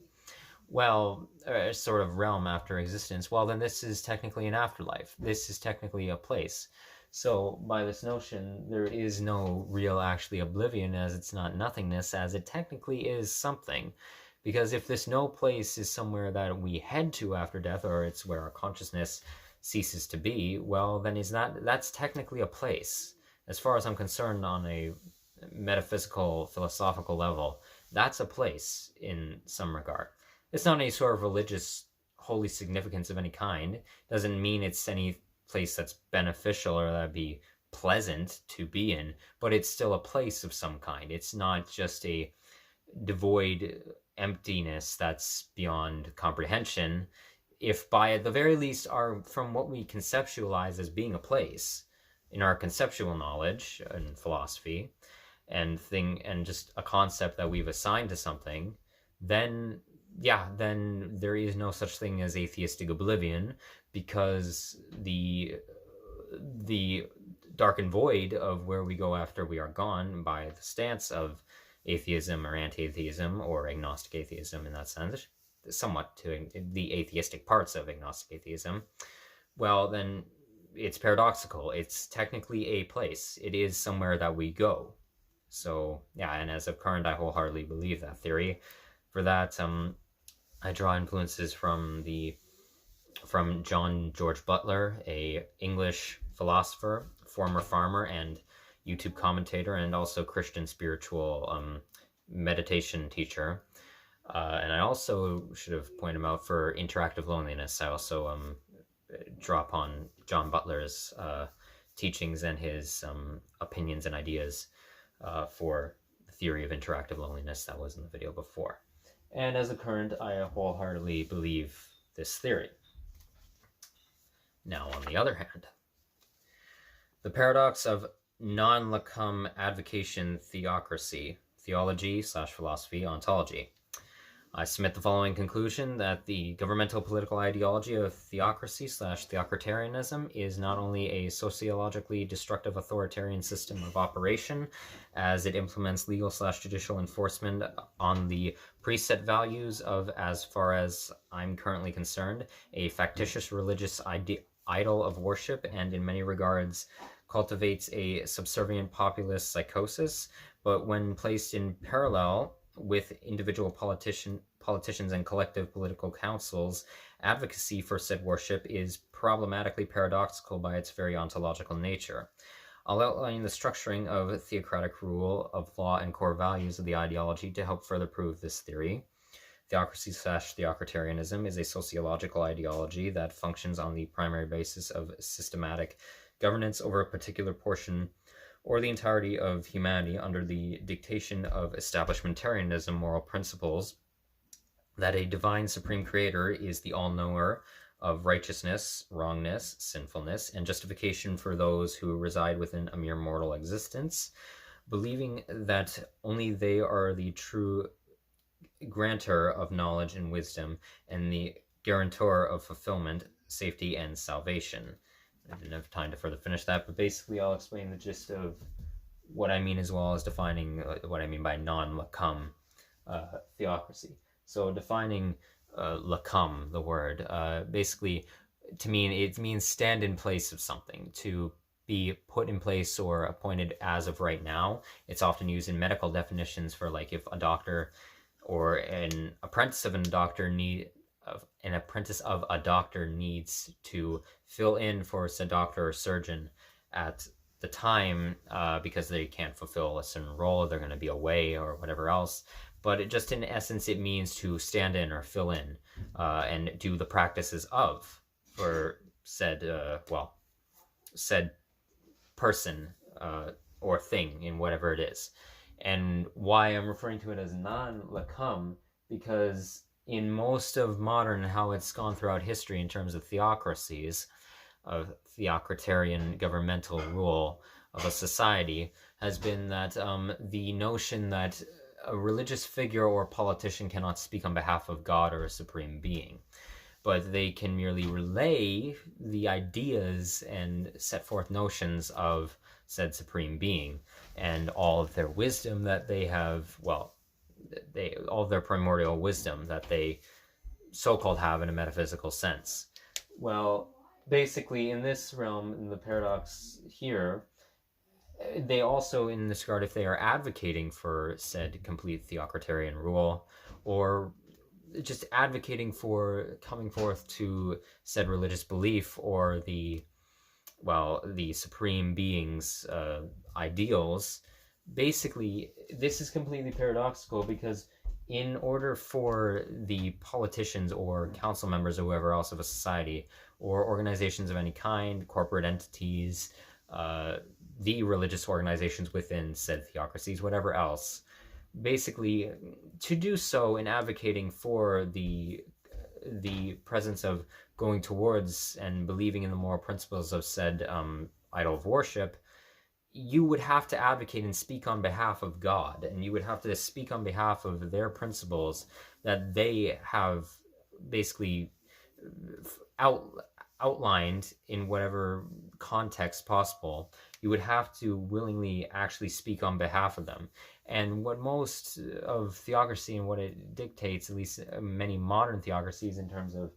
well, a sort of realm after existence, well, then this is technically an afterlife. This is technically a place. So by this notion, there is no real actually oblivion, as it's not nothingness, as it technically is something. Because if this no place is somewhere that we head to after death, or it's where our consciousness ceases to be, well, then that's technically a place. As far as I'm concerned, on a metaphysical, philosophical level, that's a place in some regard. It's not any sort of religious holy significance of any kind. It doesn't mean it's any place that's beneficial or that'd be pleasant to be in, but it's still a place of some kind. It's not just a devoid emptiness that's beyond comprehension. If by at the very least are from what we conceptualize as being a place in our conceptual knowledge and philosophy, and just a concept that we've assigned to something, then there is no such thing as atheistic oblivion, because the dark and void of where we go after we are gone, by the stance of atheism or anti-atheism or agnostic atheism in that sense, somewhat to the atheistic parts of agnostic atheism, well, then it's paradoxical. It's technically a place. It is somewhere that we go. So, yeah, and as of current, I wholeheartedly believe that theory. For that, I draw influences from John George Butler, a English philosopher, former farmer, and YouTube commentator, and also Christian spiritual meditation teacher. And I also should have pointed him out for interactive loneliness. I also draw upon John Butler's teachings and his opinions and ideas for the theory of interactive loneliness that was in the video before. and as a current, I wholeheartedly believe this theory. Now, on the other hand, the paradox of Non-Locum Advocation Theocracy, theology/philosophy, ontology. I submit the following conclusion that the governmental political ideology of theocracy/theocratarianism is not only a sociologically destructive authoritarian system of operation, as it implements legal/judicial enforcement on the preset values of, as far as I'm currently concerned, a factitious religious idol of worship, and in many regards cultivates a subservient populist psychosis, but when placed in parallel with individual politicians and collective political councils, advocacy for said worship is problematically paradoxical by its very ontological nature. I'll outline the structuring of theocratic rule of law and core values of the ideology to help further prove this theory. Theocracy/theocratarianism is a sociological ideology that functions on the primary basis of systematic governance over a particular portion or the entirety of humanity under the dictation of establishmentarianism moral principles, that a divine supreme creator is the all-knower of righteousness, wrongness, sinfulness, and justification for those who reside within a mere mortal existence, believing that only they are the true grantor of knowledge and wisdom, and the guarantor of fulfillment, safety, and salvation. I didn't have time to further finish that, but basically I'll explain the gist of what I mean, as well as defining what I mean by non-locum theocracy. So defining locum, the word, basically to mean, it means stand in place of something, to be put in place or appointed as of right now. It's often used in medical definitions for, like, if a doctor or an apprentice of a doctor needs to fill in for said doctor or surgeon at the time because they can't fulfill a certain role, they're going to be away or whatever else. But it just, in essence, it means to stand in or fill in and do the practices of for said said person or thing in whatever it is. And why I'm referring to it as non-locum, because in most of modern, how it's gone throughout history in terms of theocracies, of theocratarian governmental rule of a society, has been that the notion that a religious figure or politician cannot speak on behalf of God or a supreme being, but they can merely relay the ideas and set forth notions of said supreme being and all of their wisdom that they have, all of their primordial wisdom that they so-called have in a metaphysical sense. Well, basically, in this realm, in the paradox here, they also, in this regard, if they are advocating for said complete theocratarian rule, or just advocating for coming forth to said religious belief or the supreme being's ideals, basically, this is completely paradoxical, because in order for the politicians or council members or whoever else of a society or organizations of any kind, corporate entities, the religious organizations within said theocracies, whatever else, basically to do so in advocating for the presence of going towards and believing in the moral principles of said idol of worship, you would have to advocate and speak on behalf of God, and you would have to speak on behalf of their principles that they have basically outlined in whatever context possible. You would have to willingly actually speak on behalf of them. And what most of theocracy and what it dictates, at least many modern theocracies in terms of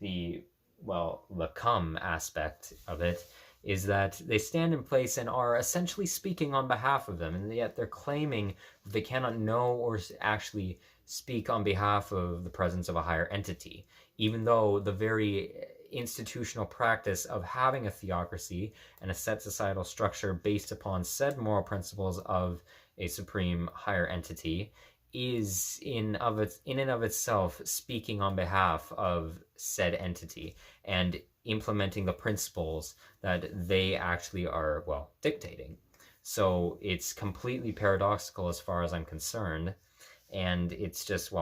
the, locum aspect of it, is that they stand in place and are essentially speaking on behalf of them, and yet they're claiming that they cannot know or actually speak on behalf of the presence of a higher entity, even though the very institutional practice of having a theocracy and a set societal structure based upon said moral principles of a supreme higher entity is in and of itself speaking on behalf of said entity and implementing the principles that they actually are, dictating. So it's completely paradoxical as far as I'm concerned, and it's just,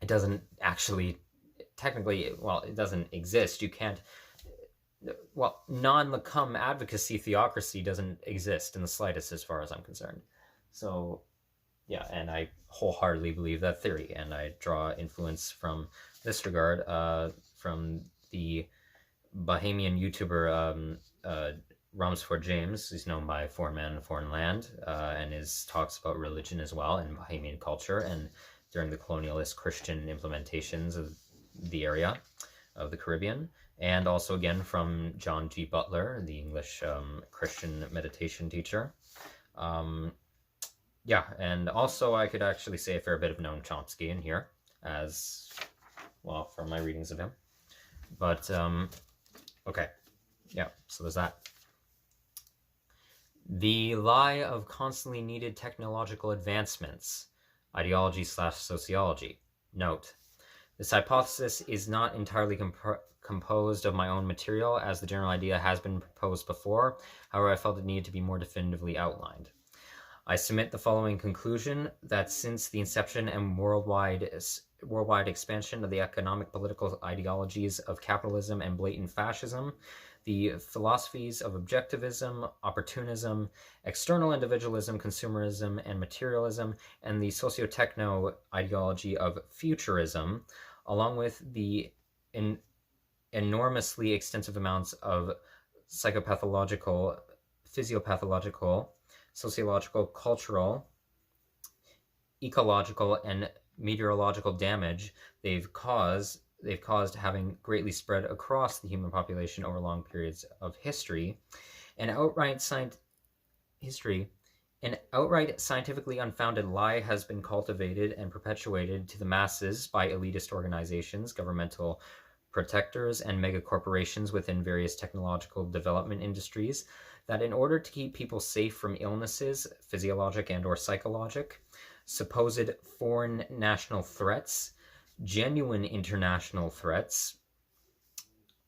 it doesn't actually, technically, well, it doesn't exist. You can't, well, non-Locum advocacy theocracy doesn't exist in the slightest as far as I'm concerned. So, yeah, and I wholeheartedly believe that theory, and I draw influence from this regard from the Bahamian YouTuber Rumsford James. He's known by Foreign Man in a Foreign Land, and his talks about religion as well and Bahamian culture and during the colonialist Christian implementations of the area of the Caribbean. And also again from John G. Butler, the English Christian meditation teacher. Yeah, and also I could actually say a fair bit of Noam Chomsky in here, as well, from my readings of him. But, okay, yeah, so there's that. The lie of constantly needed technological advancements, ideology/sociology. Note, this hypothesis is not entirely composed of my own material, as the general idea has been proposed before. However, I felt it needed to be more definitively outlined. I submit the following conclusion, that since the inception and worldwide expansion of the economic political ideologies of capitalism and blatant fascism, the philosophies of objectivism, opportunism, external individualism, consumerism, and materialism, and the socio-techno ideology of futurism, along with the enormously extensive amounts of psychopathological, physiopathological, sociological, cultural, ecological, and meteorological damage they've caused, having greatly spread across the human population over long periods of history, an outright scientifically unfounded lie has been cultivated and perpetuated to the masses by elitist organizations, governmental protectors, and megacorporations within various technological development industries, that in order to keep people safe from illnesses, physiologic and or psychologic, supposed foreign national threats, genuine international threats,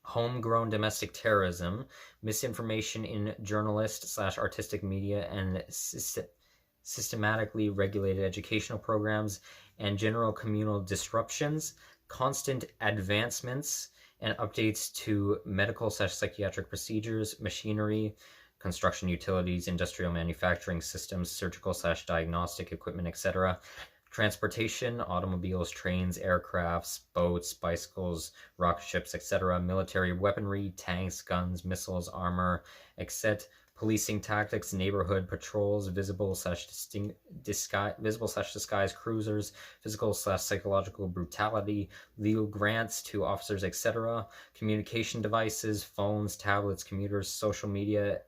homegrown domestic terrorism, misinformation in journalist/artistic media, and systematically regulated educational programs, and general communal disruptions, constant advancements and updates to medical/psychiatric procedures, machinery, construction utilities, industrial manufacturing systems, surgical/diagnostic equipment, etc., transportation, automobiles, trains, aircrafts, boats, bicycles, rocket ships, etc., military weaponry, tanks, guns, missiles, armor, etc., policing tactics, neighborhood patrols, visible/disguise cruisers, physical/psychological brutality, legal grants to officers, etc., communication devices, phones, tablets, computers, social media,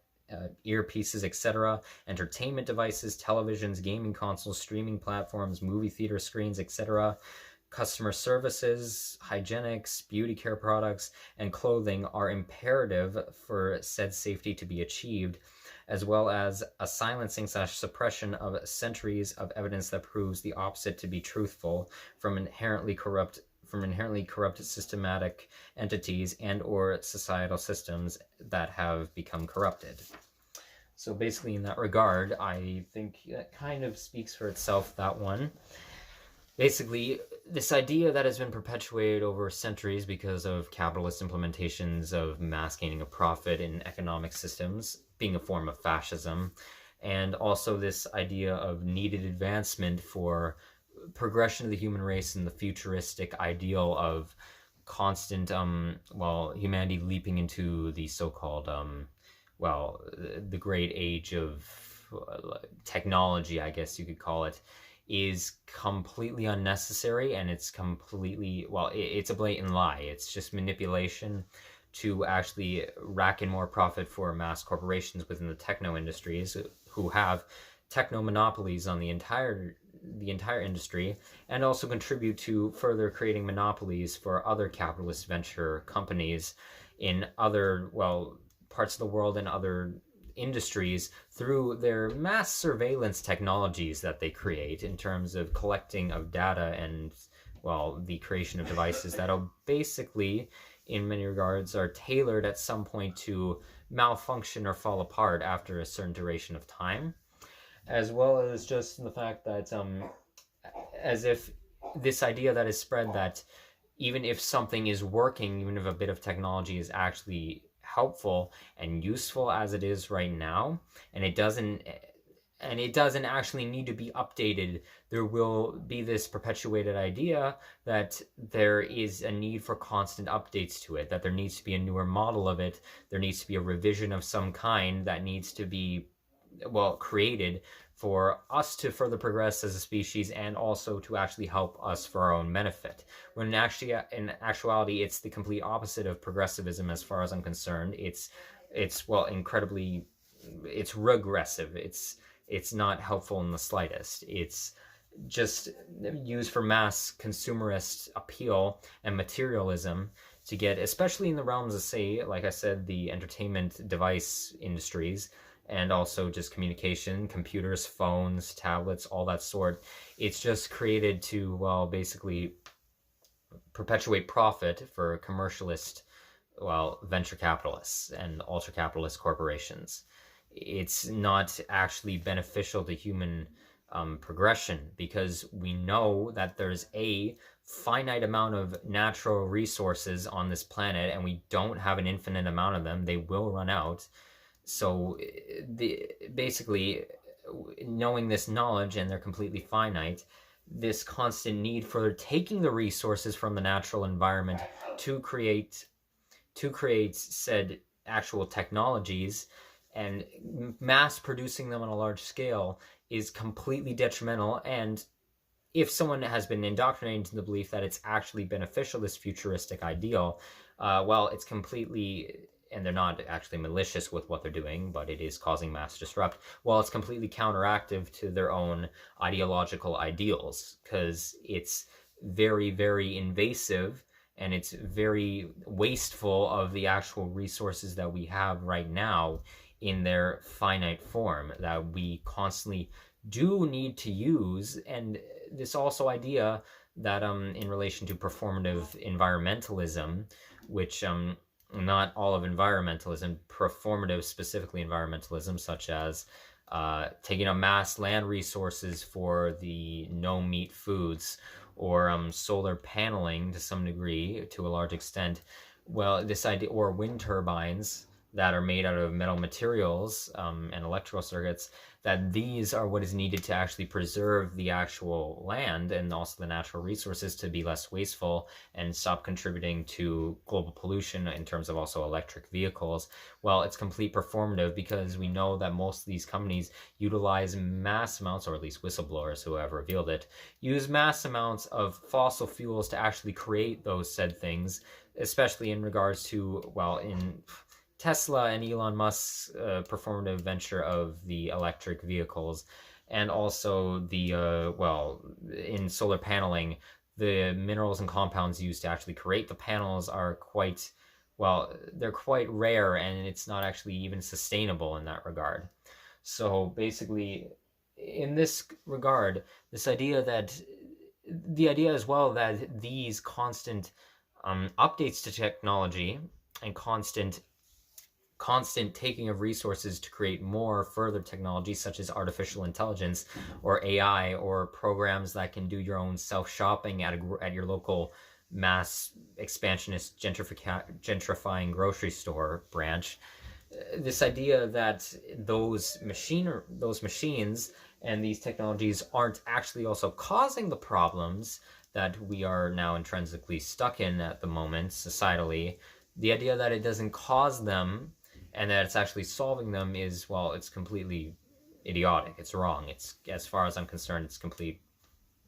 earpieces, etc., entertainment devices, televisions, gaming consoles, streaming platforms, movie theater screens, etc., customer services, hygienics, beauty care products, and clothing are imperative for said safety to be achieved, as well as a silencing/suppression of centuries of evidence that proves the opposite to be truthful from inherently corrupt systematic entities and or societal systems that have become corrupted. So basically in that regard, I think that kind of speaks for itself, that one. Basically, this idea that has been perpetuated over centuries because of capitalist implementations of mass gaining of profit in economic systems being a form of fascism, and also this idea of needed advancement for progression of the human race and the futuristic ideal of constant, humanity leaping into the so-called, the great age of technology, I guess you could call it, is completely unnecessary, and it's completely, it's a blatant lie. It's just manipulation to actually rack in more profit for mass corporations within the techno industries who have techno monopolies on the entire industry, and also contribute to further creating monopolies for other capitalist venture companies in other, parts of the world and other industries through their mass surveillance technologies that they create in terms of collecting of data and, the creation of devices that are basically, in many regards, are tailored at some point to malfunction or fall apart after a certain duration of time, as well as just the fact that as if this idea that is spread that even if something is working, even if a bit of technology is actually helpful and useful as it is right now, and it doesn't actually need to be updated, there will be this perpetuated idea that there is a need for constant updates to it, that there needs to be a newer model of it, there needs to be a revision of some kind that needs to be, well, created for us to further progress as a species and also to actually help us for our own benefit. When actually, in actuality, it's the complete opposite of progressivism as far as I'm concerned. It's well, incredibly, it's regressive. It's not helpful in the slightest. It's just used for mass consumerist appeal and materialism to get, especially in the realms of, say, like I said, the entertainment device industries, and also just communication, computers, phones, tablets, all that sort. It's just created to, well, basically perpetuate profit for commercialist, well, venture capitalists and ultra-capitalist corporations. It's not actually beneficial to human progression, because we know that there's a finite amount of natural resources on this planet, and we don't have an infinite amount of them. They will run out. So basically, knowing this knowledge, and they're completely finite, this constant need for taking the resources from the natural environment to create said actual technologies and mass producing them on a large scale is completely detrimental. And if someone has been indoctrinated into the belief that it's actually beneficial, this futuristic ideal, well, it's completely, and they're not actually malicious with what they're doing, but it is causing mass disrupt, well, it's completely counteractive to their own ideological ideals, because it's very, very invasive, and it's very wasteful of the actual resources that we have right now in their finite form that we constantly do need to use. And this also idea that in relation to performative environmentalism, which not all of environmentalism, performative, specifically environmentalism, such as taking up mass land resources for the no-meat foods, or solar paneling to some degree, to a large extent. Well, this idea, or wind turbines that are made out of metal materials and electrical circuits, that these are what is needed to actually preserve the actual land and also the natural resources to be less wasteful and stop contributing to global pollution in terms of also electric vehicles. Well, it's complete performative, because we know that most of these companies utilize mass amounts, or at least whistleblowers who have revealed it, use mass amounts of fossil fuels to actually create those said things, especially in regards to, well, in Tesla and Elon Musk's performative venture of the electric vehicles, and also the, well, in solar paneling, the minerals and compounds used to actually create the panels are quite, well, they're quite rare, and it's not actually even sustainable in that regard. So basically, in this regard, this idea that, the idea as well that these constant updates to technology and constant taking of resources to create more further technology, such as artificial intelligence or AI, or programs that can do your own self-shopping at your local mass expansionist gentrifying grocery store branch. This idea that those machines and these technologies aren't actually also causing the problems that we are now intrinsically stuck in at the moment societally, the idea that it doesn't cause them and that it's actually solving them is, well, it's completely idiotic. It's wrong. It's, as far as I'm concerned, it's complete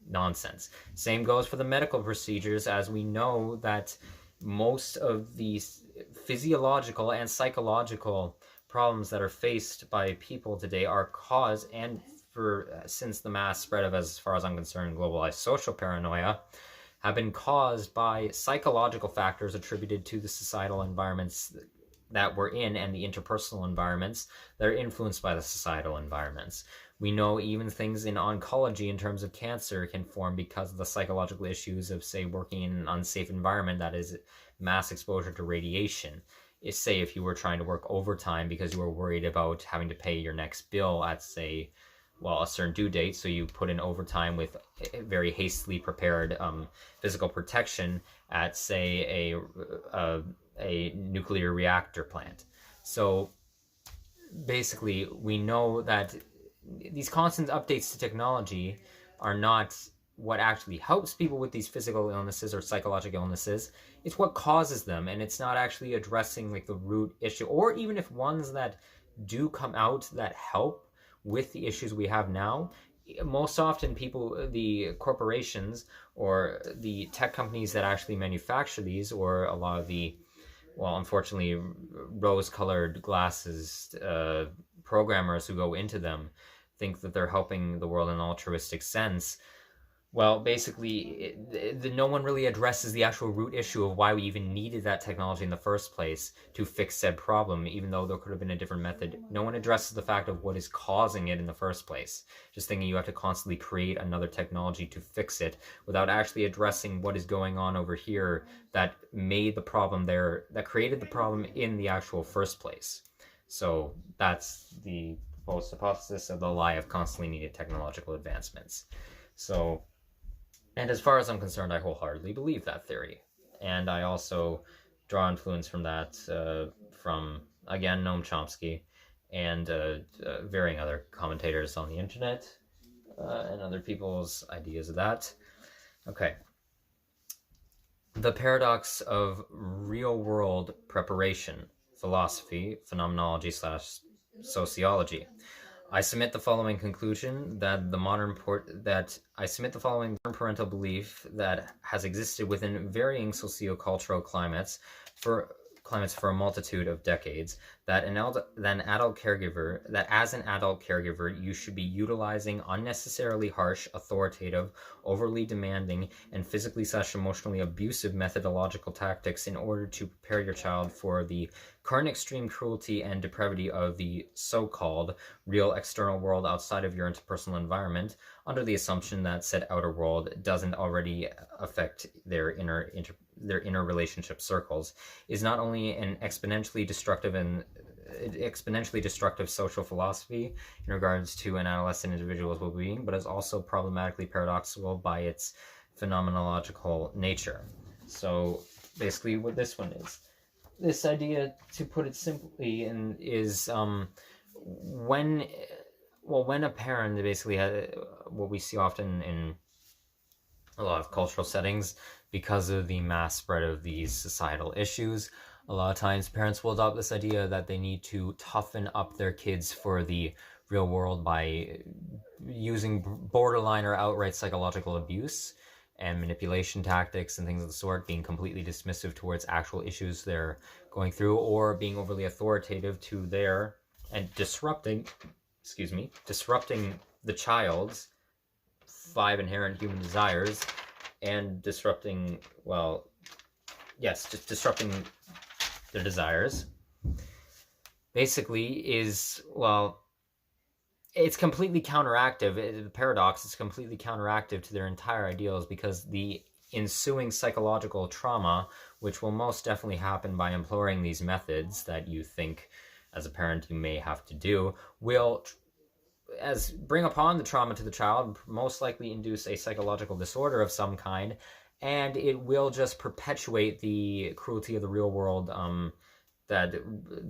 nonsense. Same goes for the medical procedures, as we know that most of these physiological and psychological problems that are faced by people today are caused, and since the mass spread of, as far as I'm concerned, globalized social paranoia, have been caused by psychological factors attributed to the societal environments that we're in, and the interpersonal environments that are influenced by the societal environments. We know even things in oncology in terms of cancer can form because of the psychological issues of, say, working in an unsafe environment, that is mass exposure to radiation. Say if you were trying to work overtime because you were worried about having to pay your next bill at, say, a certain due date, so you put in overtime with very hastily prepared physical protection at, say, a nuclear reactor plant. So basically, we know that these constant updates to technology are not what actually helps people with these physical illnesses or psychological illnesses. It's what causes them, and it's not actually addressing like the root issue, or even if ones that do come out that help with the issues we have now. Most often the corporations or the tech companies that actually manufacture these, or a lot of the, well, unfortunately, rose-colored glasses programmers who go into them, think that they're helping the world in an altruistic sense. Well, basically, no one really addresses the actual root issue of why we even needed that technology in the first place to fix said problem, even though there could have been a different method. No one addresses the fact of what is causing it in the first place. Just thinking you have to constantly create another technology to fix it without actually addressing what is going on over here that made the problem there, that created the problem in the actual first place. So that's the proposed hypothesis of the lie of constantly needed technological advancements. So, and as far as I'm concerned, I wholeheartedly believe that theory. And I also draw influence from that, from, again, Noam Chomsky and varying other commentators on the internet and other people's ideas of that. Okay. The paradox of real-world preparation, philosophy, phenomenology / sociology. I submit the following conclusion that I submit the following parental belief that has existed within varying socio-cultural climates for a multitude of decades, that as an adult caregiver, you should be utilizing unnecessarily harsh, authoritative, overly demanding, and physically / emotionally abusive methodological tactics in order to prepare your child for the current extreme cruelty and depravity of the so-called real external world outside of your interpersonal environment, under the assumption that said outer world doesn't already affect their inner relationship circles, is not only an exponentially destructive social philosophy in regards to an adolescent individual's well-being, but is also problematically paradoxical by its phenomenological nature. So basically what this one is, this idea, to put it simply, is when a parent basically has, what we see often in a lot of cultural settings, because of the mass spread of these societal issues, a lot of times parents will adopt this idea that they need to toughen up their kids for the real world by using borderline or outright psychological abuse and manipulation tactics and things of the sort, being completely dismissive towards actual issues they're going through, or being overly authoritative to their, and disrupting the child's 5 inherent human desires, and disrupting their desires, basically is, it's completely counteractive. The paradox is completely counteractive to their entire ideals, because the ensuing psychological trauma, which will most definitely happen by employing these methods that you think as a parent you may have to do, will bring upon the trauma to the child, most likely induce a psychological disorder of some kind, and it will just perpetuate the cruelty of the real world, that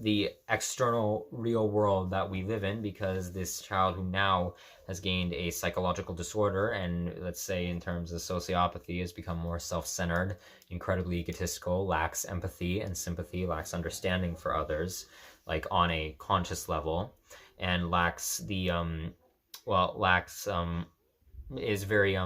the external real world that we live in, because this child who now has gained a psychological disorder, and let's say in terms of sociopathy, has become more self-centered, incredibly egotistical, lacks empathy and sympathy, lacks understanding for others, like on a conscious level, and is very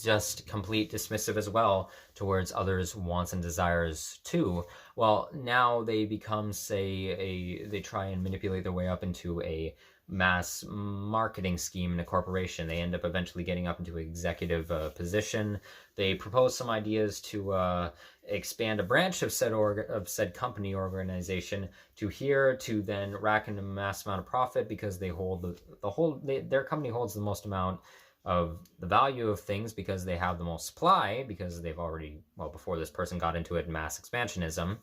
just complete dismissive as well towards others' wants and desires too. Well, now they become, they try and manipulate their way up into a mass marketing scheme in a corporation. They end up eventually getting up into an executive position. They propose some ideas to expand a branch of said company organization to then rack in a mass amount of profit, because they hold their company holds the most amount of the value of things, because they have the most supply, because they've already, before this person got into it, mass expansionism.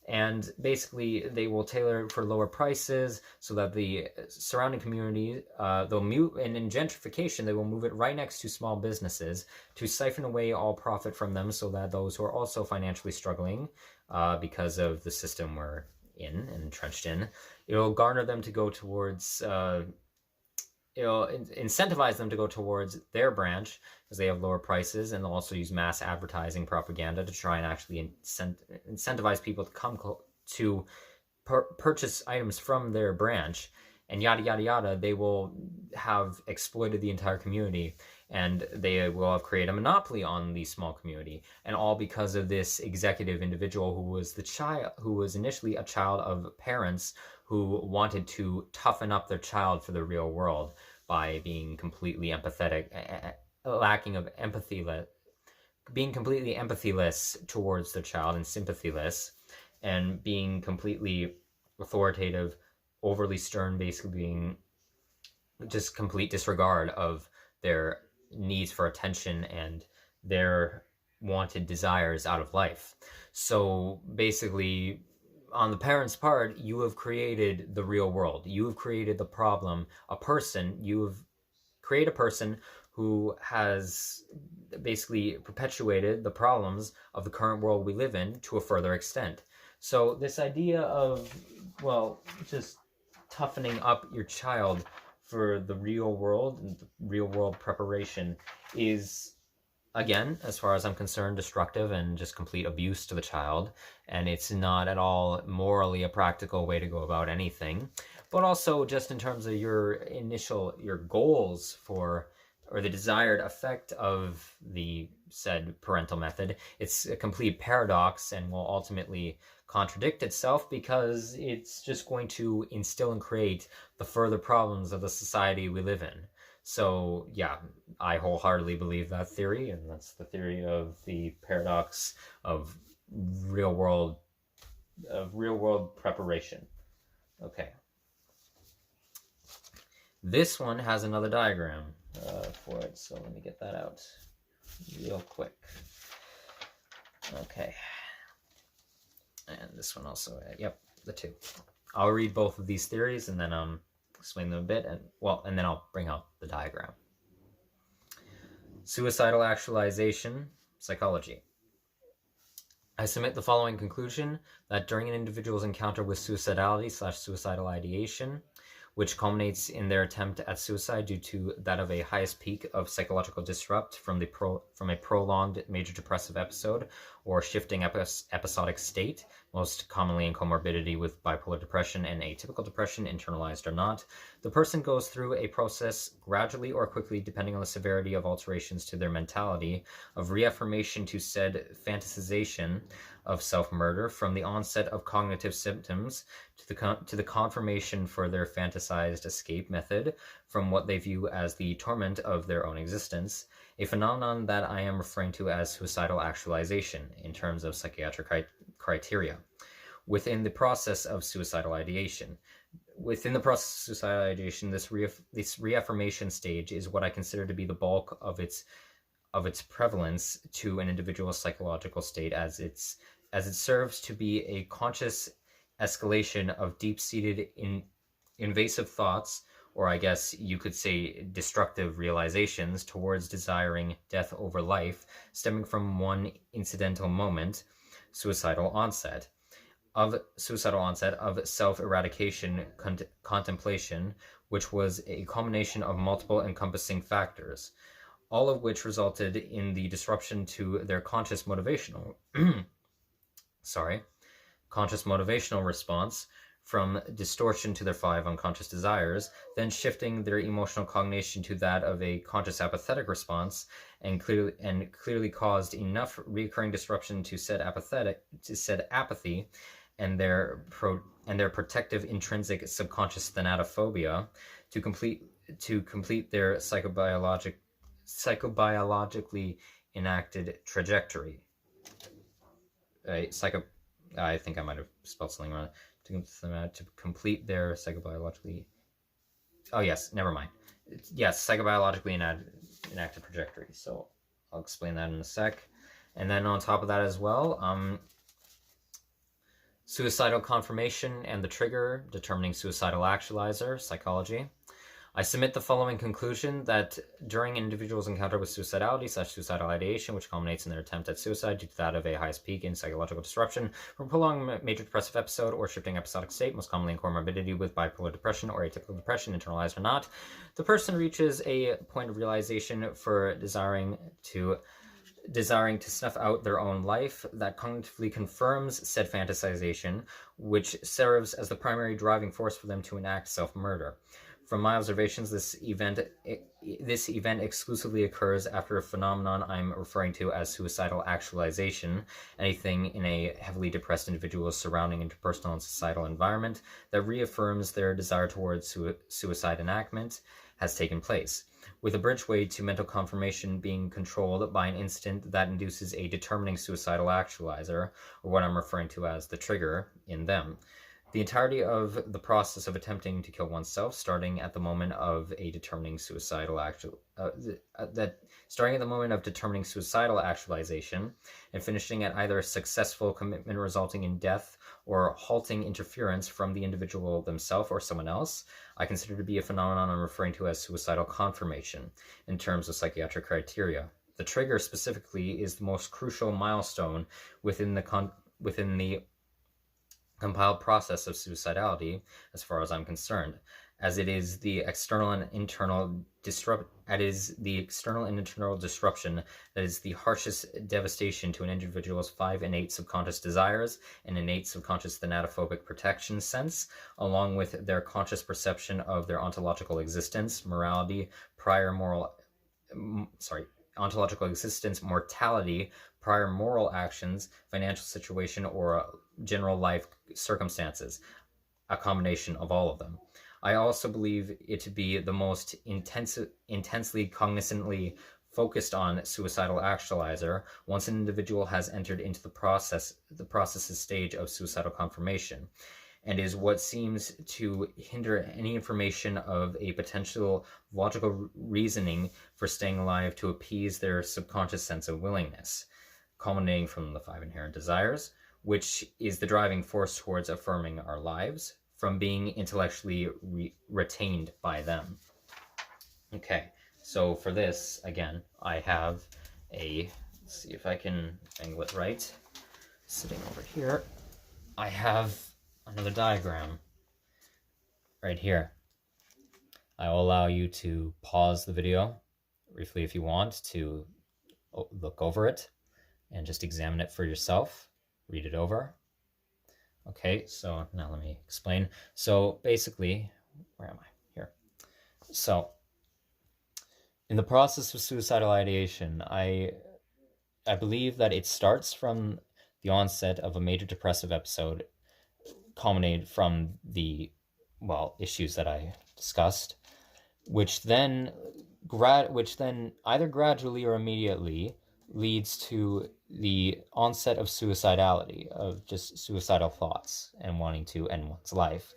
And basically they will tailor it for lower prices so that the surrounding community, they'll move, and in gentrification, they will move it right next to small businesses to siphon away all profit from them so that those who are also financially struggling because of the system we're in and entrenched in, it'll garner them to go towards, it'll incentivize them to go towards their branch because they have lower prices, and they'll also use mass advertising propaganda to try and actually incentivize people to come to purchase items from their branch, and yada yada yada. They will have exploited the entire community, and they will have created a monopoly on the small community, and all because of this executive individual who was initially a child of parents who wanted to toughen up their child for the real world by being completely empathetic, lacking of empathy, being completely empathyless towards their child and sympathyless, and being completely authoritative, overly stern, basically being just complete disregard of their needs for attention and their wanted desires out of life. So basically, on the parents' part, you have created the real world. You have created the problem, a person. You have created a person who has basically perpetuated the problems of the current world we live in to a further extent. So this idea of, well, just toughening up your child for the real world and the real world preparation is, again, as far as I'm concerned, destructive and just complete abuse to the child. And it's not at all morally a practical way to go about anything. But also just in terms of your goals for, or the desired effect of the said parental method, it's a complete paradox and will ultimately contradict itself, because it's just going to instill and create the further problems of the society we live in. So yeah, I wholeheartedly believe that theory, and that's the theory of the paradox of real world preparation. Okay. This one has another diagram for it, so let me get that out real quick. Okay. And this one also, yep, the two. I'll read both of these theories and then explain them a bit, and then I'll bring out the diagram. Suicidal-Actualization, psychology. I submit the following conclusion, that during an individual's encounter with suicidality/suicidal ideation, which culminates in their attempt at suicide due to that of a highest peak of psychological disrupt from a prolonged major depressive episode or shifting episodic state, most commonly in comorbidity with bipolar depression and atypical depression, internalized or not, the person goes through a process gradually or quickly, depending on the severity of alterations to their mentality, of reaffirmation to said fantasization of self-murder, from the onset of cognitive symptoms to the confirmation for their fantasized escape method from what they view as the torment of their own existence, a phenomenon that I am referring to as suicidal actualization in terms of psychiatric criteria. Within the process of suicidal ideation, this reaffirmation stage is what I consider to be the bulk of its prevalence to an individual's psychological state, as it serves to be a conscious escalation of deep-seated invasive thoughts, or I guess you could say destructive realizations towards desiring death over life, stemming from one incidental moment, suicidal onset of self-eradication contemplation, which was a culmination of multiple encompassing factors, all of which resulted in the disruption to their conscious motivational response, from distortion to their 5 unconscious desires, then shifting their emotional cognition to that of a conscious apathetic response, and clearly caused enough recurring disruption to said apathy and their protective intrinsic subconscious thanatophobia to complete their psychobiologically enacted trajectory. I think I might have spelled something wrong. To complete their psychobiologically... Oh, yes, never mind. Yes, psychobiologically enacted trajectory. So I'll explain that in a sec. And then on top of that as well, Suicidal-Confirmation and the Trigger, Determining Suicidal-Actualizor, Psychology. I submit the following conclusion that during an individual's encounter with suicidality / suicidal ideation, which culminates in their attempt at suicide due to that of a highest peak in psychological disruption from prolonged major depressive episode or shifting episodic state, most commonly in comorbidity with bipolar depression or atypical depression, internalized or not, the person reaches a point of realization for desiring to snuff out their own life that cognitively confirms said fantasization, which serves as the primary driving force for them to enact self-murder. From my observations, this event exclusively occurs after a phenomenon I'm referring to as suicidal actualization, anything in a heavily depressed individual's surrounding interpersonal and societal environment that reaffirms their desire towards suicide enactment has taken place, with a bridgeway to mental confirmation being controlled by an incident that induces a determining suicidal actualizer, or what I'm referring to as the trigger, in them. The entirety of the process of attempting to kill oneself, starting at the moment of determining suicidal actualization, and finishing at either a successful commitment resulting in death or halting interference from the individual themselves or someone else, I consider to be a phenomenon I'm referring to as suicidal confirmation in terms of psychiatric criteria. The trigger specifically is the most crucial milestone within the compiled process of suicidality, as far as I'm concerned, as it is the external and internal disruption that is the harshest devastation to an individual's 5 innate subconscious desires and innate subconscious thanatophobic protection sense, along with their conscious perception of their ontological existence, mortality, prior moral actions, financial situation, or general life circumstances, a combination of all of them. I also believe it to be the most intensely cognizantly focused on suicidal actualizer once an individual has entered into the process's stage of suicidal confirmation, and is what seems to hinder any information of a potential logical reasoning for staying alive to appease their subconscious sense of willingness, culminating from the 5 inherent desires, which is the driving force towards affirming our lives from being intellectually retained by them. Okay, so for this, again, I have let's see if I can angle it right, sitting over here, I have another diagram right here. I will allow you to pause the video briefly if you want to look over it and just examine it for yourself, read it over. Okay, so now let me explain. So basically, where am I? Here. So in the process of suicidal ideation, I believe that it starts from the onset of a major depressive episode, culminated from the issues that I discussed, which then either gradually or immediately leads to the onset of suicidality, of just suicidal thoughts and wanting to end one's life.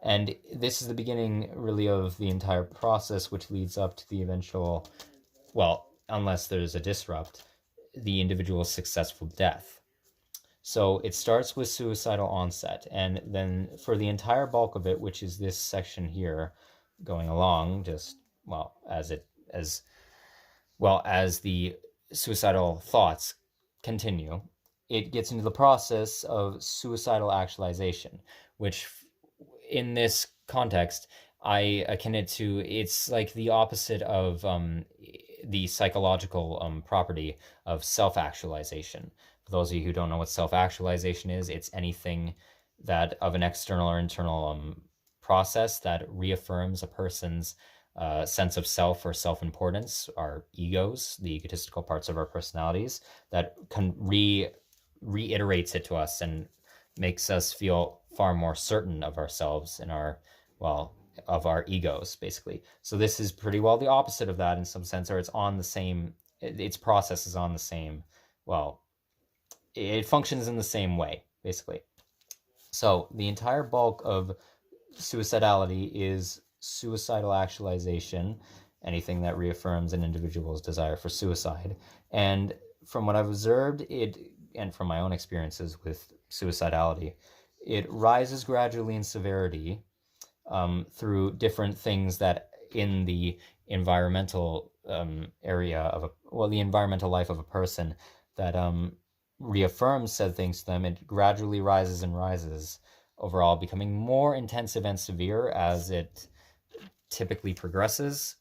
And this is the beginning really of the entire process, which leads up to the eventual, unless there's a disrupt, the individual's successful death. So it starts with suicidal onset, and then for the entire bulk of it, which is this section here going along, just as the suicidal thoughts continue, it gets into the process of suicidal actualization, which in this context I akin it to, it's like the opposite of the psychological property of self-actualization. For those of you who don't know what self-actualization is, it's anything that of an external or internal process that reaffirms a person's sense of self or self-importance, our egos, the egotistical parts of our personalities, that reiterates it to us and makes us feel far more certain of ourselves and of our egos, basically. So this is pretty well the opposite of that in some sense, or its process is on the same, it functions in the same way, basically. So the entire bulk of suicidality is suicidal actualization, anything that reaffirms an individual's desire for suicide. And from what I've observed, and from my own experiences with suicidality, it rises gradually in severity through different things that in the environmental area of the environmental life of a person that reaffirms said things to them. It gradually rises and rises overall, becoming more intensive and severe as it typically progresses.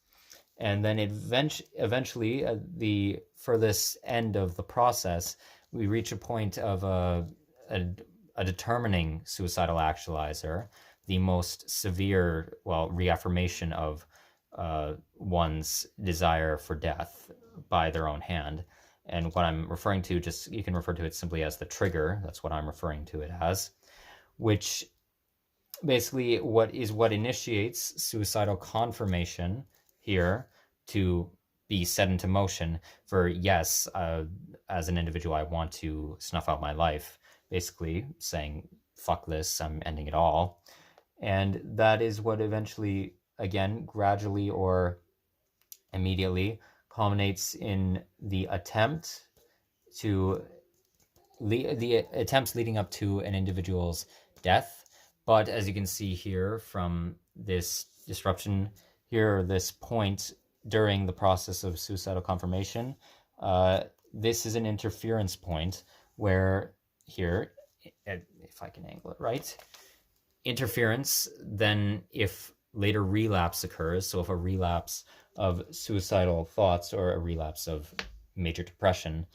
And then eventually, the furthest end of the process, we reach a point of a determining suicidal actualizer, the most severe, reaffirmation of one's desire for death by their own hand. And what I'm referring to, you can refer to it simply as the trigger. That's what I'm referring to it as, which basically what initiates suicidal confirmation here to be set into motion for, yes, as an individual, I want to snuff out my life, basically saying, fuck this, I'm ending it all. And that is what eventually, again, gradually or immediately culminates in the attempts leading up to an individual's death. But as you can see here from this disruption here, this point during the process of suicidal confirmation, this is an interference point where here, if I can angle it right, interference, then if later relapse occurs, so if a relapse of suicidal thoughts or a relapse of major depression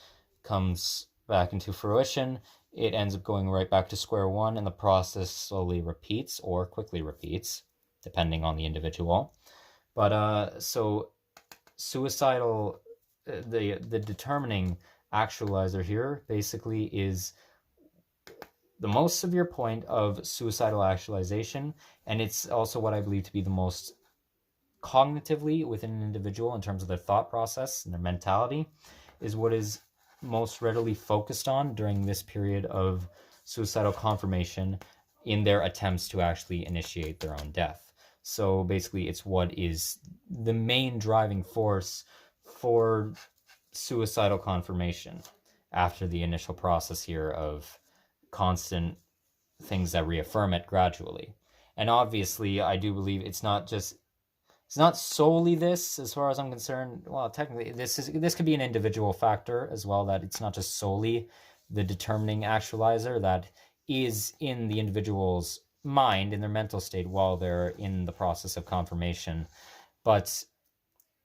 comes back into fruition, it ends up going right back to square one, and the process slowly repeats or quickly repeats, depending on the individual. But so suicidal, the determining actualizer here basically is the most severe point of suicidal actualization, and it's also what I believe to be the most cognitively within an individual in terms of their thought process and their mentality, is what is most readily focused on during this period of suicidal confirmation in their attempts to actually initiate their own death. So basically, it's what is the main driving force for suicidal confirmation after the initial process here of constant things that reaffirm it gradually. And obviously, I do believe it's not solely this, as far as I'm concerned. Well, technically, this could be an individual factor as well, that it's not just solely the determining actualizer that is in the individual's mind, in their mental state, while they're in the process of confirmation. But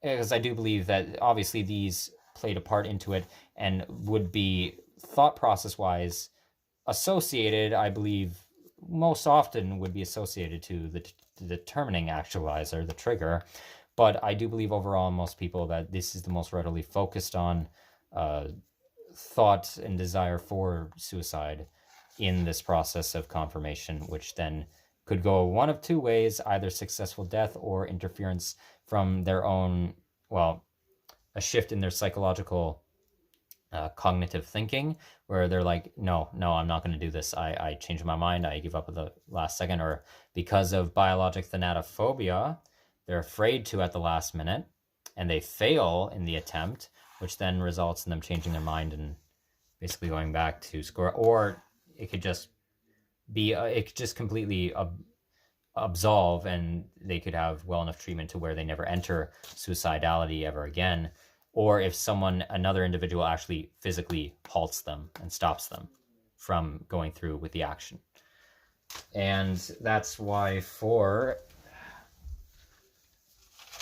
because I do believe that obviously these played a part into it and would be thought process-wise associated, I believe most often would be associated to the determining actualizer, the trigger. But I do believe overall in most people that this is the most readily focused on thought and desire for suicide in this process of confirmation, which then could go one of two ways, either successful death or interference from their own, a shift in their psychological cognitive thinking, where they're like, no, I'm not going to do this. I change my mind. I give up at the last second. Or because of biologic thanatophobia, they're afraid to at the last minute, and they fail in the attempt, which then results in them changing their mind and basically going back to score. Or it could just be, it could just completely absolve, and they could have well enough treatment to where they never enter suicidality ever again. Or if another individual actually physically halts them and stops them from going through with the action. And that's why for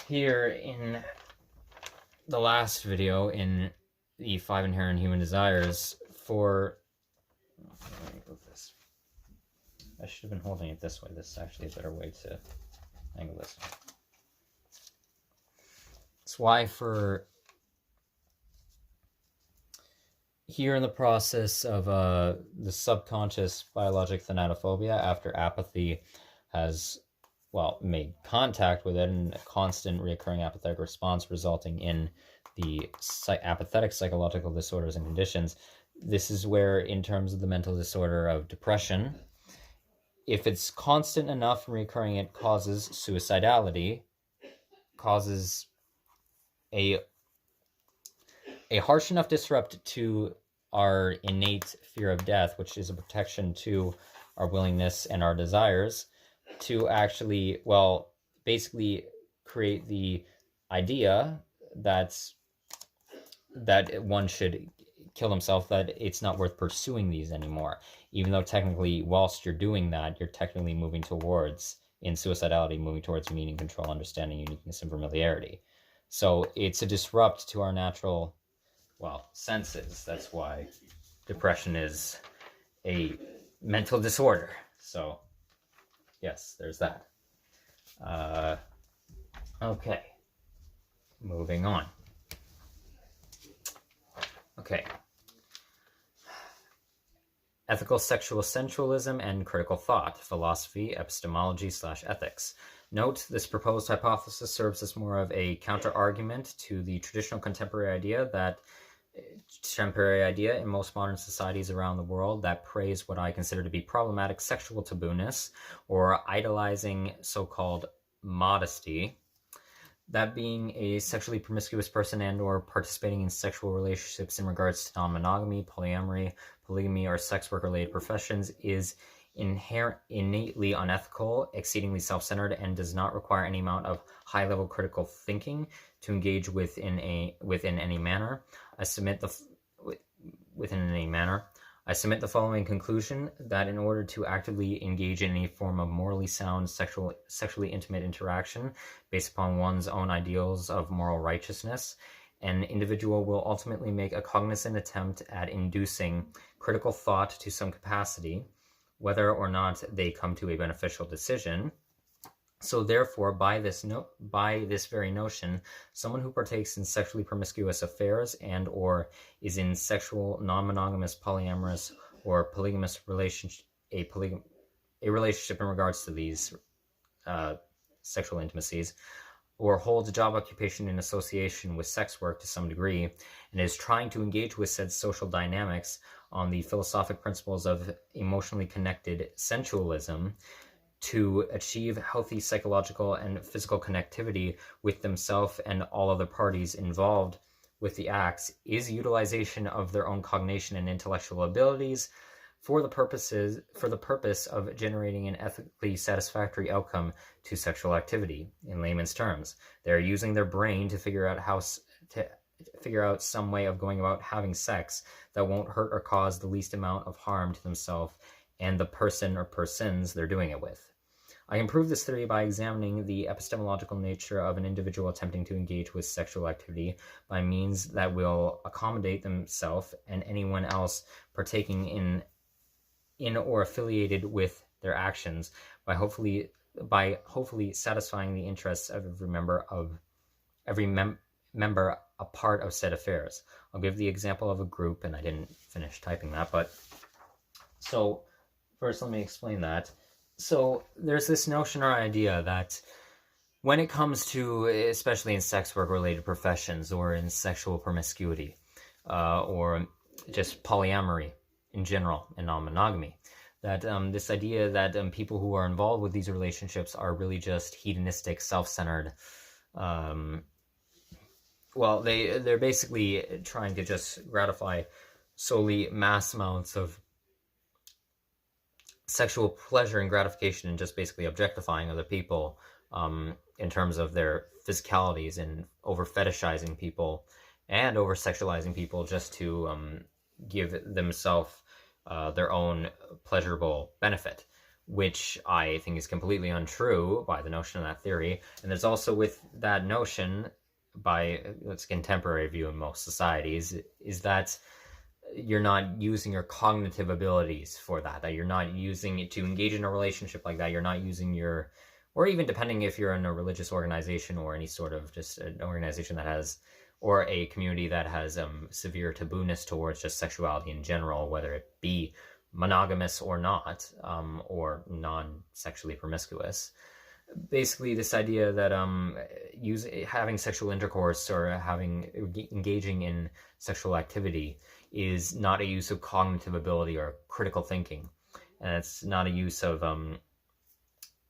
here in the last video in the 5 Inherent Human Desires, I should have been holding it this way. This is actually a better way to angle this. That's why for here in the process of the subconscious biologic thanatophobia, after apathy has, made contact with it, and a constant reoccurring apathetic response resulting in the apathetic psychological disorders and conditions, this is where, in terms of the mental disorder of depression, if it's constant enough and recurring, it causes suicidality, causes a harsh enough disrupt to our innate fear of death, which is a protection to our willingness and our desires to actually, well, basically create the idea that one should kill himself, that it's not worth pursuing these anymore, even though technically whilst you're doing that, you're technically moving towards, in suicidality, moving towards meaning, control, understanding, uniqueness, and familiarity. So it's a disrupt to our natural, well, senses. That's why depression is a mental disorder. So yes, there's that. Okay, moving on. Okay. Ethical sexual sensualism and critical thought, philosophy, epistemology/ethics. Note, this proposed hypothesis serves as more of a counter-argument to the traditional contemporary idea in most modern societies around the world that praise what I consider to be problematic sexual tabooness, or idolizing so-called modesty. That being a sexually promiscuous person and or participating in sexual relationships in regards to non-monogamy, polyamory, polygamy, or sex work-related professions is innately unethical, exceedingly self-centered, and does not require any amount of high-level critical thinking to engage within any manner. I submit the following conclusion, that in order to actively engage in any form of morally sound sexually intimate interaction based upon one's own ideals of moral righteousness, an individual will ultimately make a cognizant attempt at inducing critical thought to some capacity, whether or not they come to a beneficial decision. So therefore, by this very notion, someone who partakes in sexually promiscuous affairs and or is in sexual non-monogamous, polyamorous, or polygamous relationship, a relationship in regards to these sexual intimacies, or holds a job occupation in association with sex work to some degree, and is trying to engage with said social dynamics on the philosophic principles of emotionally connected sensualism, to achieve healthy psychological and physical connectivity with themselves and all other parties involved with the acts, is utilization of their own cognition and intellectual abilities for the purpose of generating an ethically satisfactory outcome to sexual activity. In layman's terms, they're using their brain to figure out some way of going about having sex that won't hurt or cause the least amount of harm to themselves and the person or persons they're doing it with. I can prove this theory by examining the epistemological nature of an individual attempting to engage with sexual activity by means that will accommodate themselves and anyone else partaking in or affiliated with their actions, by hopefully satisfying the interests of every member a part of said affairs. I'll give the example of a group, and I didn't finish typing that, but so first let me explain that. So there's this notion or idea that when it comes to, especially in sex work related professions or in sexual promiscuity, or just polyamory in general and non-monogamy, that this idea that people who are involved with these relationships are really just hedonistic, self-centered. They're basically trying to just gratify solely mass amounts of sexual pleasure and gratification, and just basically objectifying other people in terms of their physicalities, and over fetishizing people and over sexualizing people just to give themselves their own pleasurable benefit, which I think is completely untrue by the notion of that theory. And there's also with that notion, by its contemporary view in most societies, is that you're not using your cognitive abilities for that you're not using it to engage in a relationship like that. You're not using your, or even depending if you're in a religious organization or any sort of just an organization that has, or a community that has severe tabooness towards just sexuality in general, whether it be monogamous or not, or non-sexually promiscuous. Basically, this idea that having sexual intercourse or engaging in sexual activity is not a use of cognitive ability or critical thinking, and it's not a use of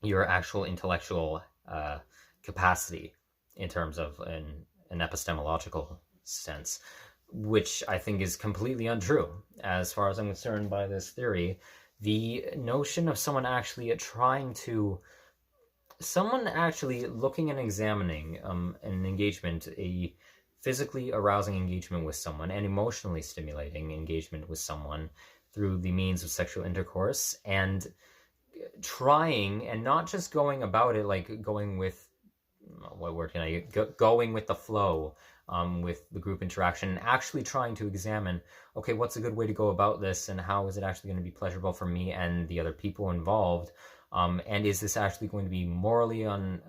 your actual intellectual capacity in terms of an epistemological sense, which I think is completely untrue. As far as I'm concerned by this theory, the notion of someone actually looking and examining an engagement, a physically arousing engagement with someone and emotionally stimulating engagement with someone through the means of sexual intercourse, and trying, and not just going about it like going with, what word can I use? Going with the flow, with the group interaction, and actually trying to examine, okay, what's a good way to go about this, and how is it actually going to be pleasurable for me and the other people involved, and is this actually going to be morally on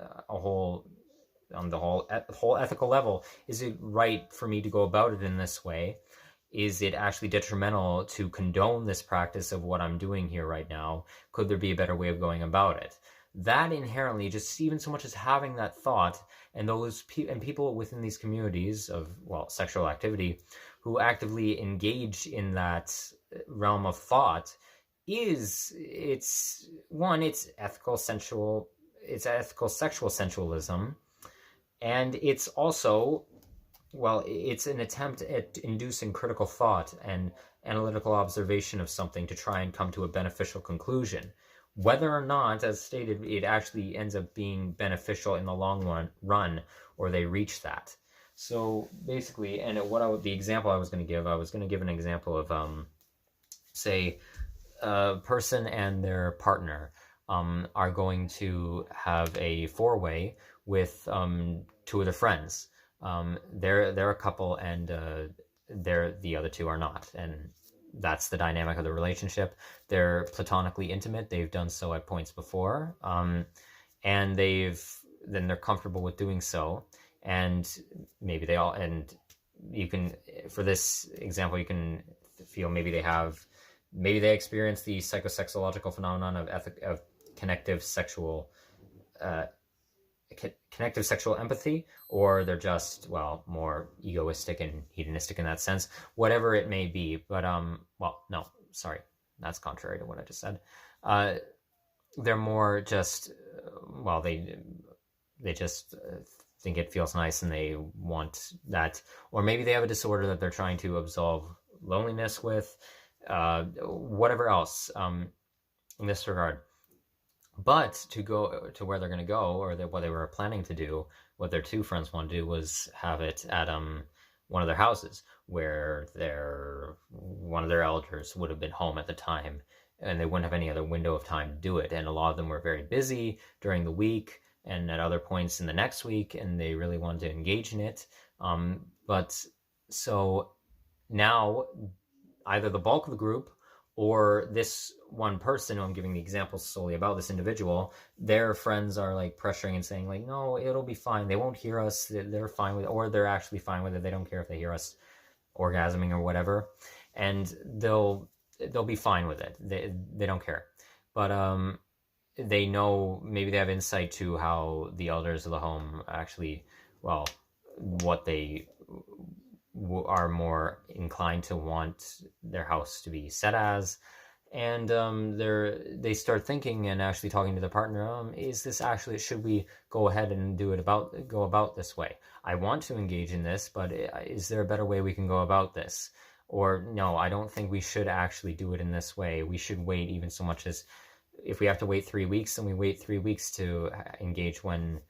the whole ethical level? Is it right for me to go about it in this way? Is it actually detrimental to condone this practice of what I'm doing here right now? Could there be a better way of going about it? That inherently, just even so much as having that thought, and people within these communities of, well, sexual activity who actively engage in that realm of thought, it's ethical sexual sensualism, and it's also, well, it's an attempt at inducing critical thought and analytical observation of something to try and come to a beneficial conclusion. Whether or not, as stated, it actually ends up being beneficial in the long run, or they reach that. So basically, and the example I was going to give an example of, say, a person and their partner are going to have a four-way with two of their friends. They're a couple, and the other two are not, and that's the dynamic of the relationship. They're platonically intimate. They've done so at points before, and they're comfortable with doing so. And maybe you can, for this example, you can feel maybe they experience the psychosexological phenomenon of connective sexual empathy, or they're just, well, more egoistic and hedonistic in that sense, whatever it may be. But no, sorry, that's contrary to what I just said. They're more just, well, they just think it feels nice and they want that, or maybe they have a disorder that they're trying to absolve loneliness with, whatever else, in this regard. But to go to where they're going to go, or what they were planning to do, what their two friends wanted to do was have it at one of their houses, where one of their elders would have been home at the time, and they wouldn't have any other window of time to do it. And a lot of them were very busy during the week and at other points in the next week, and they really wanted to engage in it. But so now either the bulk of the group or this one person, who I'm giving the example solely about this individual, their friends are like pressuring and saying like, no, it'll be fine. They won't hear us. They're fine with it, or they're actually fine with it. They don't care if they hear us orgasming or whatever, and they'll be fine with it. They don't care. But they know, maybe they have insight to how the elders of the home actually, well, what they are more inclined to want their house to be set as, and they start thinking and actually talking to the partner, is this actually, should we go ahead and go about this way? I want to engage in this, but is there a better way we can go about this? Or no, I don't think we should actually do it in this way. We should wait, even so much as if we have to wait 3 weeks, then we wait 3 weeks to engage when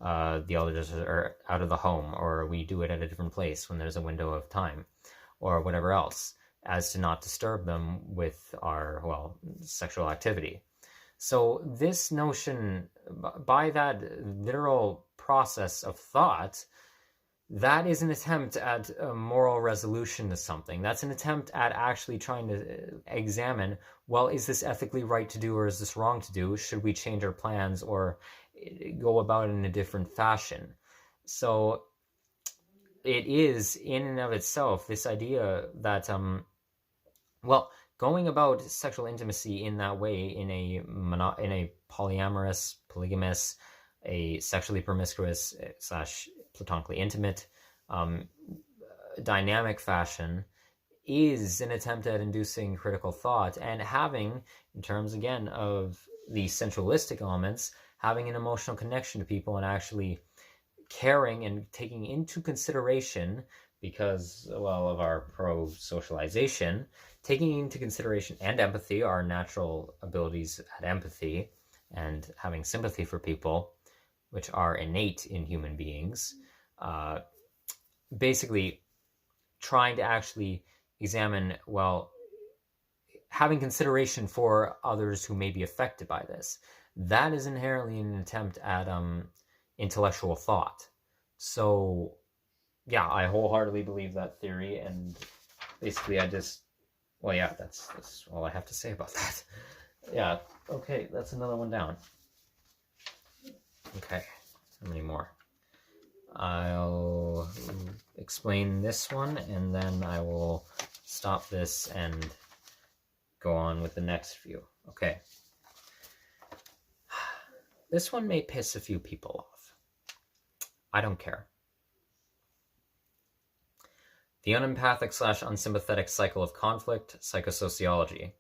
the elders are out of the home, or we do it at a different place when there's a window of time, or whatever else, as to not disturb them with our, well, sexual activity. So this notion, by that literal process of thought, that is an attempt at a moral resolution to something. That's an attempt at actually trying to examine, well, is this ethically right to do, or is this wrong to do? Should we change our plans or go about it in a different fashion? So it is, in and of itself, this idea that, well, going about sexual intimacy in that way, in a polyamorous, polygamous, a sexually promiscuous / platonically intimate dynamic fashion, is an attempt at inducing critical thought, and having, in terms again of the sensualistic elements, having an emotional connection to people, and actually caring and taking into consideration because, well, of our pro-socialization, taking into consideration and empathy, our natural abilities at empathy, and having sympathy for people, which are innate in human beings, basically trying to actually examine, well, having consideration for others who may be affected by this. That is inherently an attempt at intellectual thought. So, yeah, I wholeheartedly believe that theory, and basically that's all I have to say about that. Yeah, okay, that's another one down. Okay, how many more? I'll explain this one, and then I will stop this and go on with the next few. Okay. This one may piss a few people off. I don't care. The unempathic/unsympathetic cycle of conflict, psychosociology.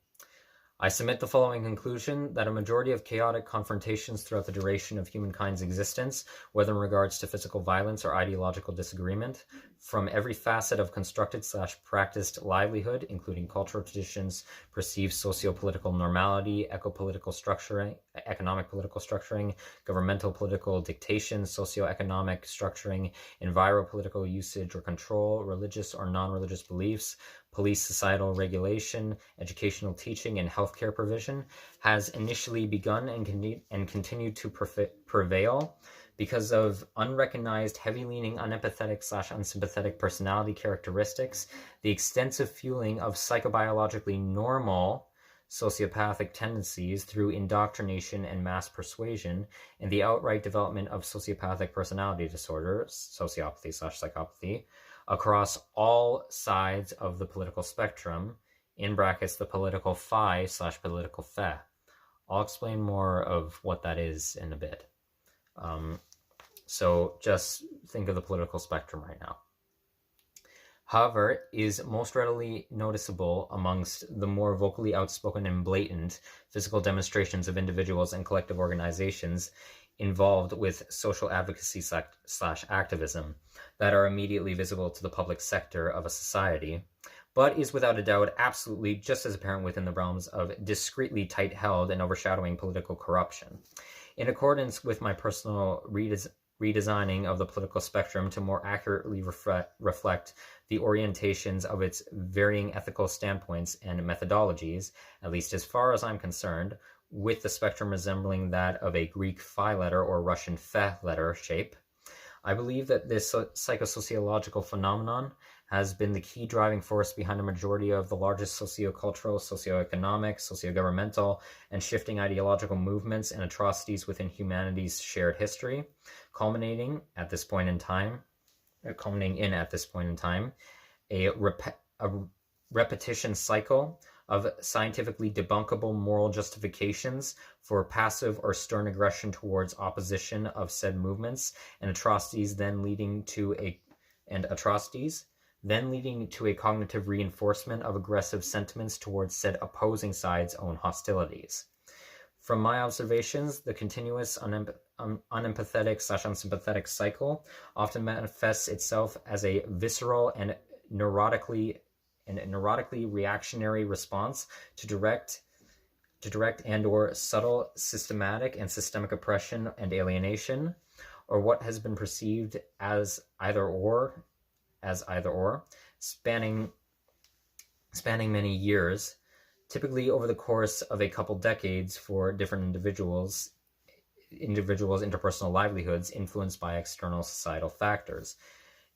I submit the following conclusion, that a majority of chaotic confrontations throughout the duration of humankind's existence, whether in regards to physical violence or ideological disagreement, from every facet of constructed/practiced livelihood, including cultural traditions, perceived socio-political normality, eco-political structuring, economic political structuring, governmental political dictation, socio-economic structuring, enviro-political usage or control, religious or non-religious beliefs, police societal regulation, educational teaching, and healthcare provision, has initially begun and continued to prevail because of unrecognized, heavy-leaning, unempathetic/unsympathetic personality characteristics, the extensive fueling of psychobiologically normal sociopathic tendencies through indoctrination and mass persuasion, and the outright development of sociopathic personality disorder, sociopathy/psychopathy, across all sides of the political spectrum, in brackets, the political phi/political fe. I'll explain more of what that is in a bit. So just think of the political spectrum right now. However, is most readily noticeable amongst the more vocally outspoken and blatant physical demonstrations of individuals and collective organizations involved with social advocacy/activism that are immediately visible to the public sector of a society, but is without a doubt absolutely just as apparent within the realms of discreetly tight-held and overshadowing political corruption. In accordance with my personal redesigning of the political spectrum to more accurately reflect the orientations of its varying ethical standpoints and methodologies, at least as far as I'm concerned, with the spectrum resembling that of a Greek phi letter or Russian fe letter shape, I believe that this psychosociological phenomenon has been the key driving force behind a majority of the largest sociocultural, socioeconomic, sociogovernmental, and shifting ideological movements and atrocities within humanity's shared history, culminating in at this point in time, a repetition cycle of scientifically debunkable moral justifications for passive or stern aggression towards opposition of said movements, and atrocities then leading to a cognitive reinforcement of aggressive sentiments towards said opposing side's own hostilities. From my observations, the continuous unempathetic/unsympathetic cycle often manifests itself as a visceral and neurotically reactionary response to direct and or subtle systematic and systemic oppression and alienation, or what has been perceived as either or, spanning many years, typically over the course of a couple decades for different individuals' interpersonal livelihoods influenced by external societal factors,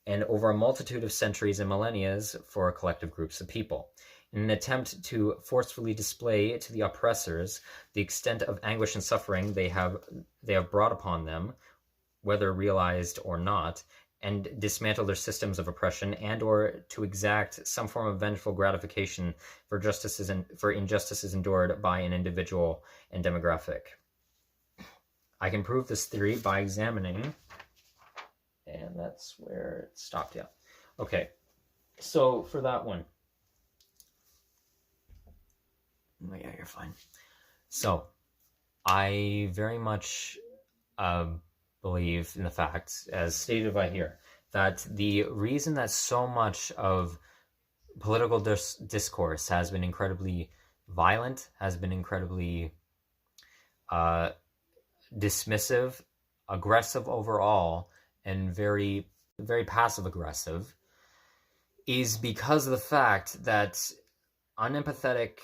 and over a multitude of centuries and millennia for collective groups of people, in an attempt to forcefully display to the oppressors the extent of anguish and suffering they have brought upon them, whether realized or not, and dismantle their systems of oppression, and or to exact some form of vengeful gratification for injustices endured by an individual and demographic. I can prove this theory by examining, and that's where it stopped, yeah. Okay, so for that one, oh yeah, you're fine. So, I very much believe in the fact, as stated by here, that the reason that so much of political discourse has been incredibly violent, has been incredibly dismissive, aggressive overall, and very, very passive aggressive, is because of the fact that unempathetic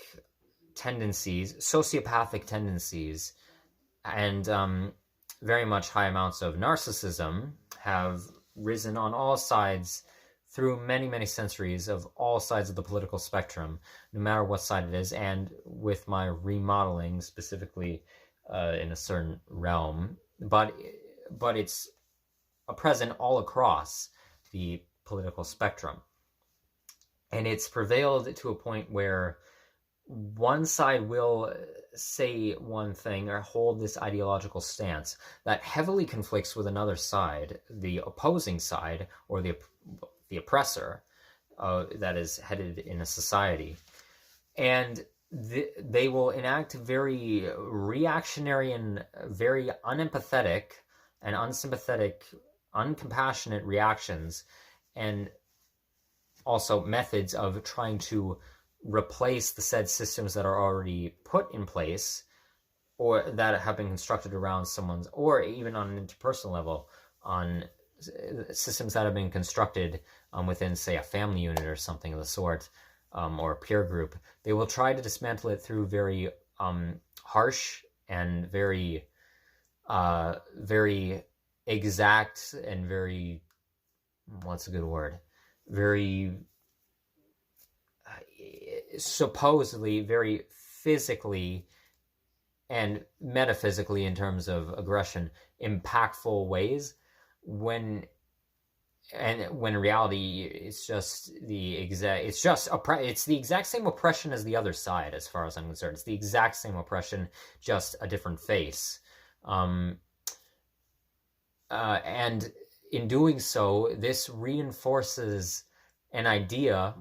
tendencies, sociopathic tendencies, and very much high amounts of narcissism have risen on all sides through many, many centuries of all sides of the political spectrum, no matter what side it is, and with my remodeling specifically in a certain realm, but it's present all across the political spectrum. And it's prevailed to a point where one side will say one thing or hold this ideological stance that heavily conflicts with another side, the opposing side, or the oppressor that is headed in a society. And they will enact very reactionary and very unempathetic and unsympathetic, uncompassionate reactions, and also methods of trying to replace the said systems that are already put in place or that have been constructed around someone's, or even on an interpersonal level, on systems that have been constructed within, say, a family unit or something of the sort, or a peer group. They will try to dismantle it through very harsh and very very exact and very, what's a good word, very supposedly very physically and metaphysically, in terms of aggression, impactful ways, when in reality it's the exact same oppression as the other side, as far as I'm concerned. It's the exact same oppression, just a different face. And in doing so, this reinforces an idea,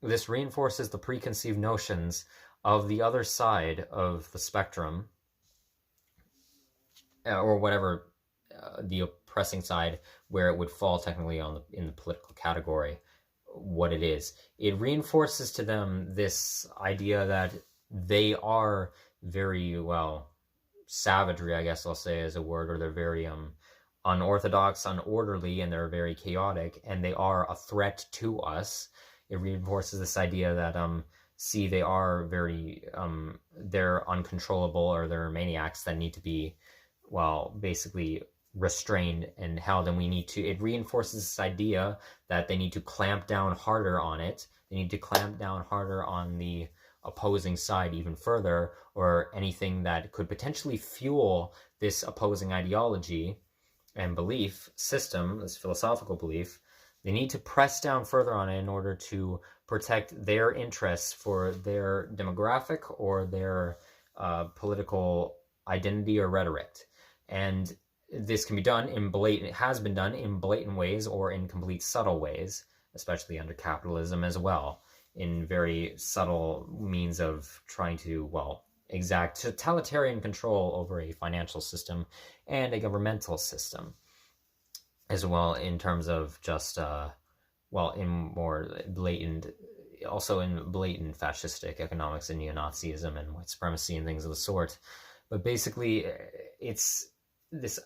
this reinforces the preconceived notions of the other side of the spectrum, or whatever the oppressing side, where it would fall technically in the political category, what it is. It reinforces to them this idea that they are very, well, savagery, I guess I'll say is a word, or they're very unorthodox, unorderly, and they're very chaotic, and they are a threat to us. It reinforces this idea that they are very they're uncontrollable, or they're maniacs that need to be, well, basically restrained and held, and it reinforces this idea that they need to clamp down harder on it. They need to clamp down harder on the opposing side even further, or anything that could potentially fuel this opposing ideology and belief system, this philosophical belief. They need to press down further on it in order to protect their interests for their demographic or their political identity or rhetoric. And this can be done has been done in blatant ways or in complete subtle ways, especially under capitalism as well, in very subtle means of trying to, well, exact totalitarian control over a financial system and a governmental system, as well, in terms of just, in more blatant, also in blatant fascistic economics and neo-Nazism and white supremacy and things of the sort. But basically, it's this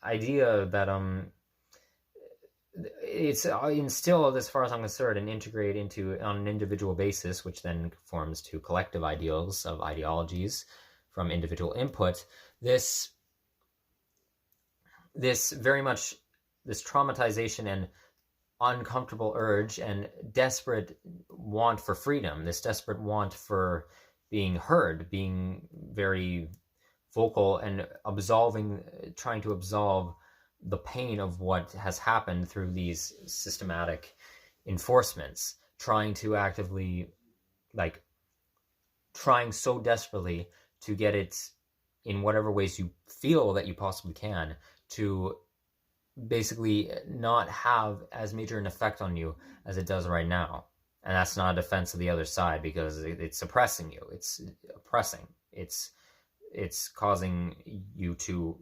idea that it's instilled, as far as I'm concerned, and integrated into on an individual basis, which then forms to collective ideals of ideologies from individual input. This very much, this traumatization and uncomfortable urge and desperate want for freedom, this desperate want for being heard, being very vocal and trying to absolve the pain of what has happened through these systematic enforcements, trying to actively, trying so desperately to get it in whatever ways you feel that you possibly can, to basically not have as major an effect on you as it does right now. And that's not a defense of the other side, because it's suppressing you, it's oppressing, it's causing you to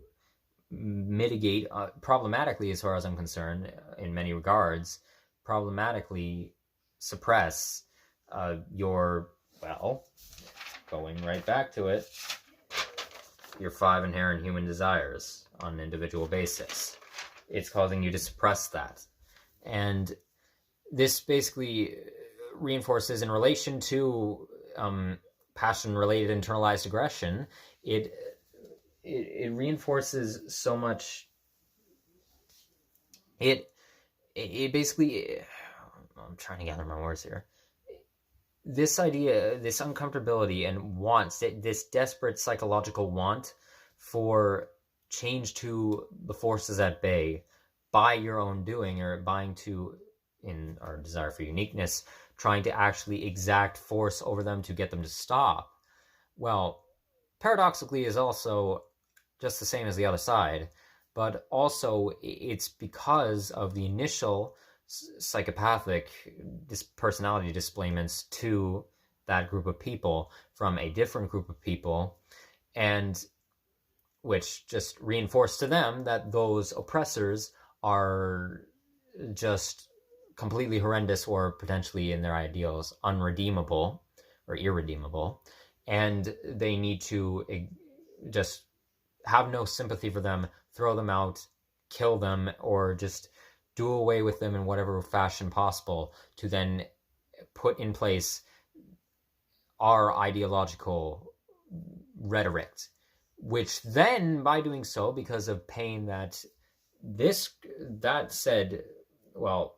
mitigate, problematically, as far as I'm concerned, in many regards, problematically suppress your, well, going right back to it, your 5 inherent human desires on an individual basis. It's causing you to suppress that. And this basically reinforces, in relation to passion-related internalized aggression, it reinforces so much. It basically, I'm trying to gather my words here. This idea, this uncomfortability and wants, this desperate psychological want for change to the forces at bay by your own doing, or buying to, in our desire for uniqueness, trying to actually exact force over them to get them to stop, well, paradoxically is also just the same as the other side, but also it's because of the initial psychopathic personality displayments to that group of people from a different group of people, and which just reinforce to them that those oppressors are just completely horrendous, or potentially, in their ideals, unredeemable or irredeemable, and they need to just have no sympathy for them, throw them out, kill them, or just do away with them in whatever fashion possible, to then put in place our ideological rhetoric, which then, by doing so, because of pain that said, well,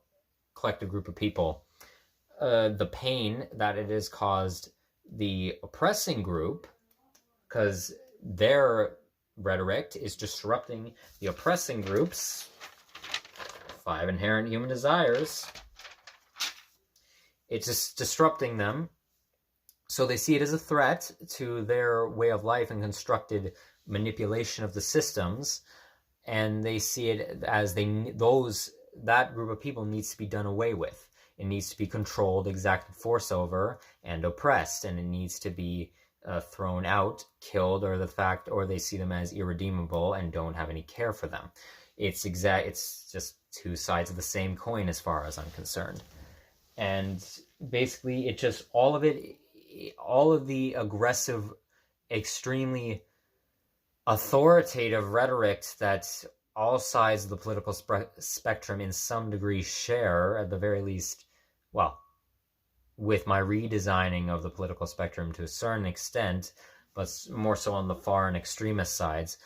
collective group of people, the pain that it has caused the oppressing group, because their rhetoric is disrupting the oppressing group's 5 inherent human desires. It's just disrupting them, so they see it as a threat to their way of life and constructed manipulation of the systems, and they see it as that group of people needs to be done away with. It needs to be controlled, exacted force over, and oppressed, and it needs to be thrown out, killed, or they see them as irredeemable and don't have any care for them. It's just two sides of the same coin, as far as I'm concerned. And basically, it just, all of the aggressive, extremely authoritative rhetoric that all sides of the political spectrum in some degree share, at the very least, well, with my redesigning of the political spectrum to a certain extent, but more so on the far and extremist sides,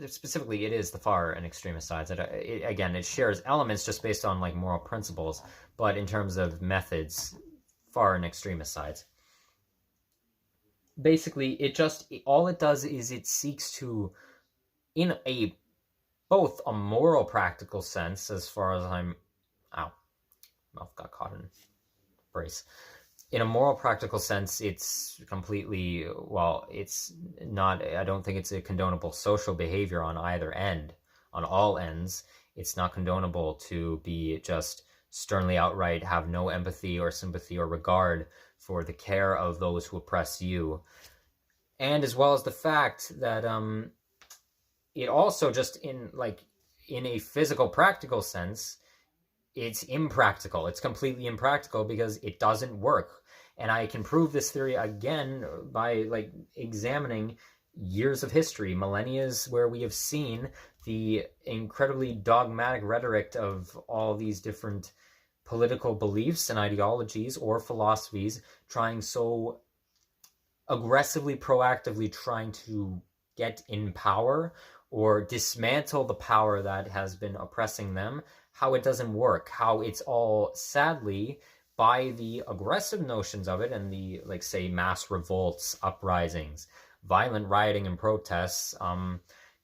specifically, it is the far and extremist sides. It shares elements just based on like moral principles, but in terms of methods, far and extremist sides. Basically, all it does is it seeks to, in both a moral practical sense, as far as mouth got caught in brace. In a moral practical sense, it's completely, it's not, I don't think it's a condonable social behavior on either end, on all ends. It's not condonable to be just sternly outright, have no empathy or sympathy or regard for the care of those who oppress you. And as well as the fact that it also, just in a physical practical sense, it's impractical. It's completely impractical because it doesn't work. And I can prove this theory again by examining years of history, millennia, where we have seen the incredibly dogmatic rhetoric of all these different political beliefs and ideologies or philosophies trying so aggressively, proactively trying to get in power or dismantle the power that has been oppressing them, how it doesn't work, how it's all, sadly, by the aggressive notions of it and the, say, mass revolts, uprisings, violent rioting and protests,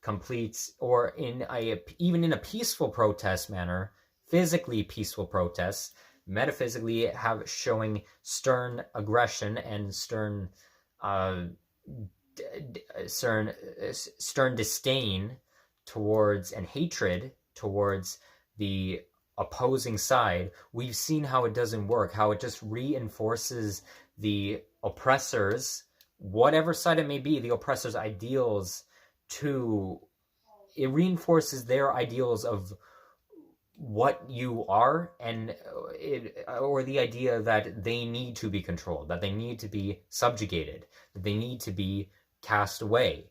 complete, or even in a peaceful protest manner, physically peaceful protests, metaphysically showing stern aggression and stern disdain towards, and hatred towards, the opposing side. We've seen how it doesn't work, how it just reinforces the oppressors whatever side it may be, the oppressor's ideals it reinforces their ideals of what you are, or the idea that they need to be controlled, that they need to be subjugated, that they need to be cast away.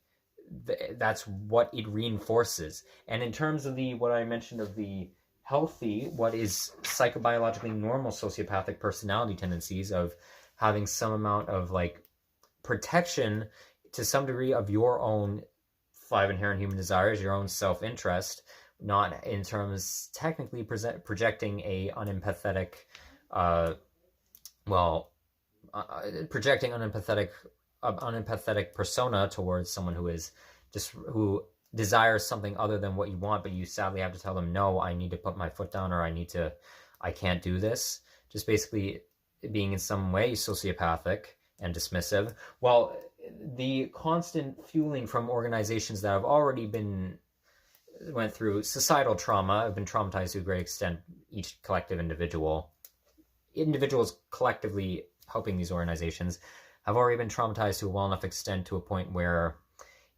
That's what it reinforces. And in terms of what I mentioned of the healthy, what is psychobiologically normal sociopathic personality tendencies of having some amount of like protection to some degree of your own 5 inherent human desires, your own self-interest, not in terms technically projecting a unempathetic, projecting unempathetic persona towards someone who desires something other than what you want, but you sadly have to tell them, no, I need to put my foot down, or I can't do this. Just basically being in some way sociopathic and dismissive. Well, the constant fueling from organizations that have already went through societal trauma, have been traumatized to a great extent, each collective individuals collectively helping these organizations have already been traumatized to a well enough extent to a point where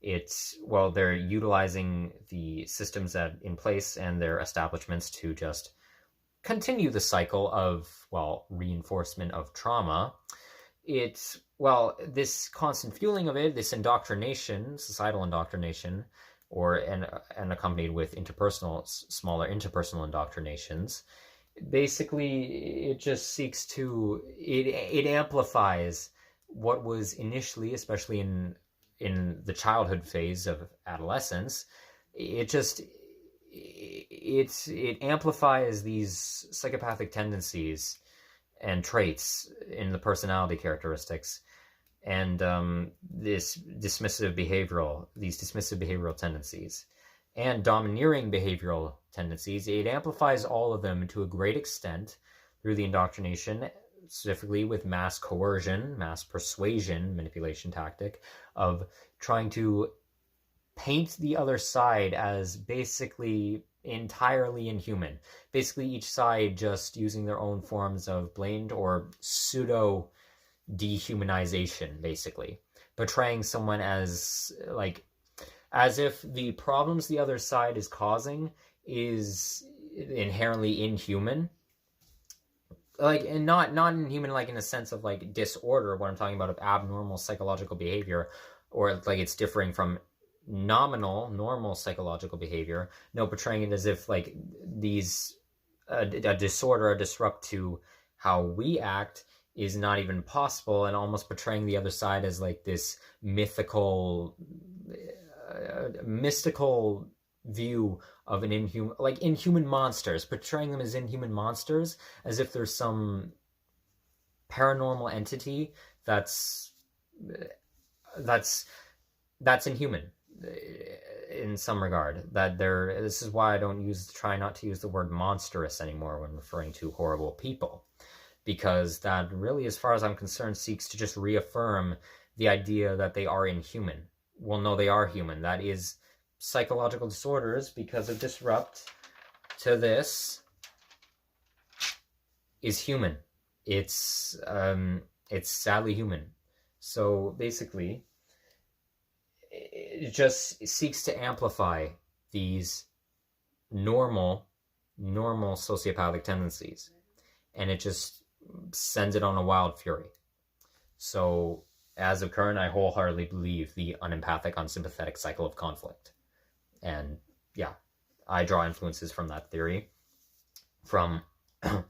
they're utilizing the systems that in place and their establishments to just continue the cycle of, reinforcement of trauma. This constant fueling of it, this indoctrination, societal indoctrination, and accompanied with smaller interpersonal indoctrinations, basically it just seeks to, it amplifies what was initially, especially in the childhood phase of adolescence, it amplifies these psychopathic tendencies and traits in the personality characteristics, and these dismissive behavioral tendencies and domineering behavioral tendencies. It amplifies all of them to a great extent through the indoctrination, specifically with mass coercion, mass persuasion, manipulation tactic of trying to paint the other side as basically entirely inhuman. Basically each side just using their own forms of blamed or pseudo dehumanization, basically portraying someone as if the problems the other side is causing is inherently inhuman, and not inhuman in a sense of disorder, what I'm talking about, of abnormal psychological behavior, or it's differing from normal psychological behavior. No, portraying it as if a disorder, a disrupt to how we act is not even possible, and almost portraying the other side as this mystical view of an inhuman monsters, portraying them as inhuman monsters, as if there's some paranormal entity that's inhuman in some regard. This is why I try not to use the word monstrous anymore when referring to horrible people, because that really, as far as I'm concerned, seeks to just reaffirm the idea that they are inhuman. Well, no, they are human. That is psychological disorders because of disrupt to this is human. It's sadly human. So basically, it just seeks to amplify these normal sociopathic tendencies, and it just sends it on a wild fury. So as of current, I wholeheartedly believe the unempathic, unsympathetic cycle of conflict. And yeah, I draw influences from that theory, from ow,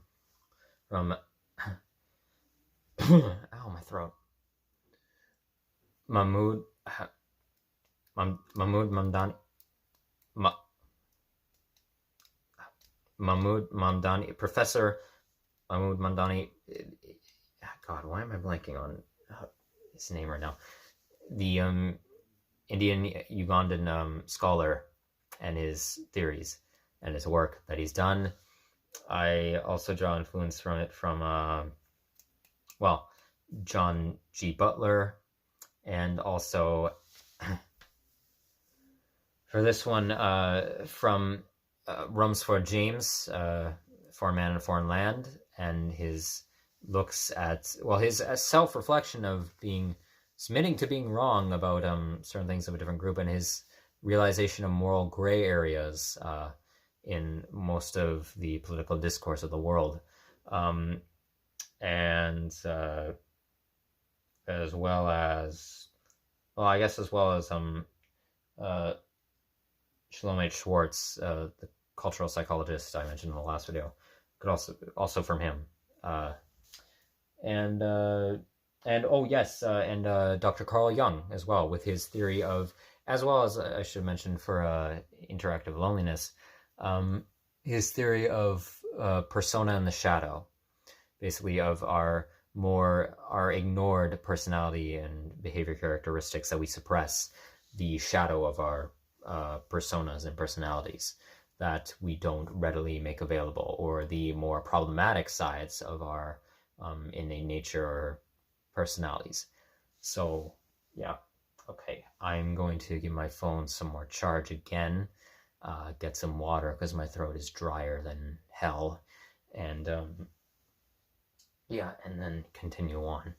my throat. Mahmoud Mamdani, Professor Mahmoud Mamdani. God, why am I blanking on his name right now? The Indian Ugandan scholar, and his theories and his work that he's done. I also draw influence from it from John G. Butler, and also for this one from Rumsford James, Foreign Man in a Foreign Land, and his looks at his self-reflection of being submitting to being wrong about certain things of a different group, and his realization of moral gray areas in most of the political discourse of the world, and as well as, well, I guess as well as Shalom H. Schwartz, the cultural psychologist I mentioned in the last video, could also from him, and oh yes, and Dr. Carl Jung as well, with his theory of, as well as I should mention for interactive loneliness, his theory of persona in the shadow, basically of our ignored personality and behavior characteristics that we suppress, the shadow of our personas and personalities that we don't readily make available, or the more problematic sides of our innate nature or personalities. So yeah, okay, I'm going to give my phone some more charge again, get some water because my throat is drier than hell, and yeah, and then continue on.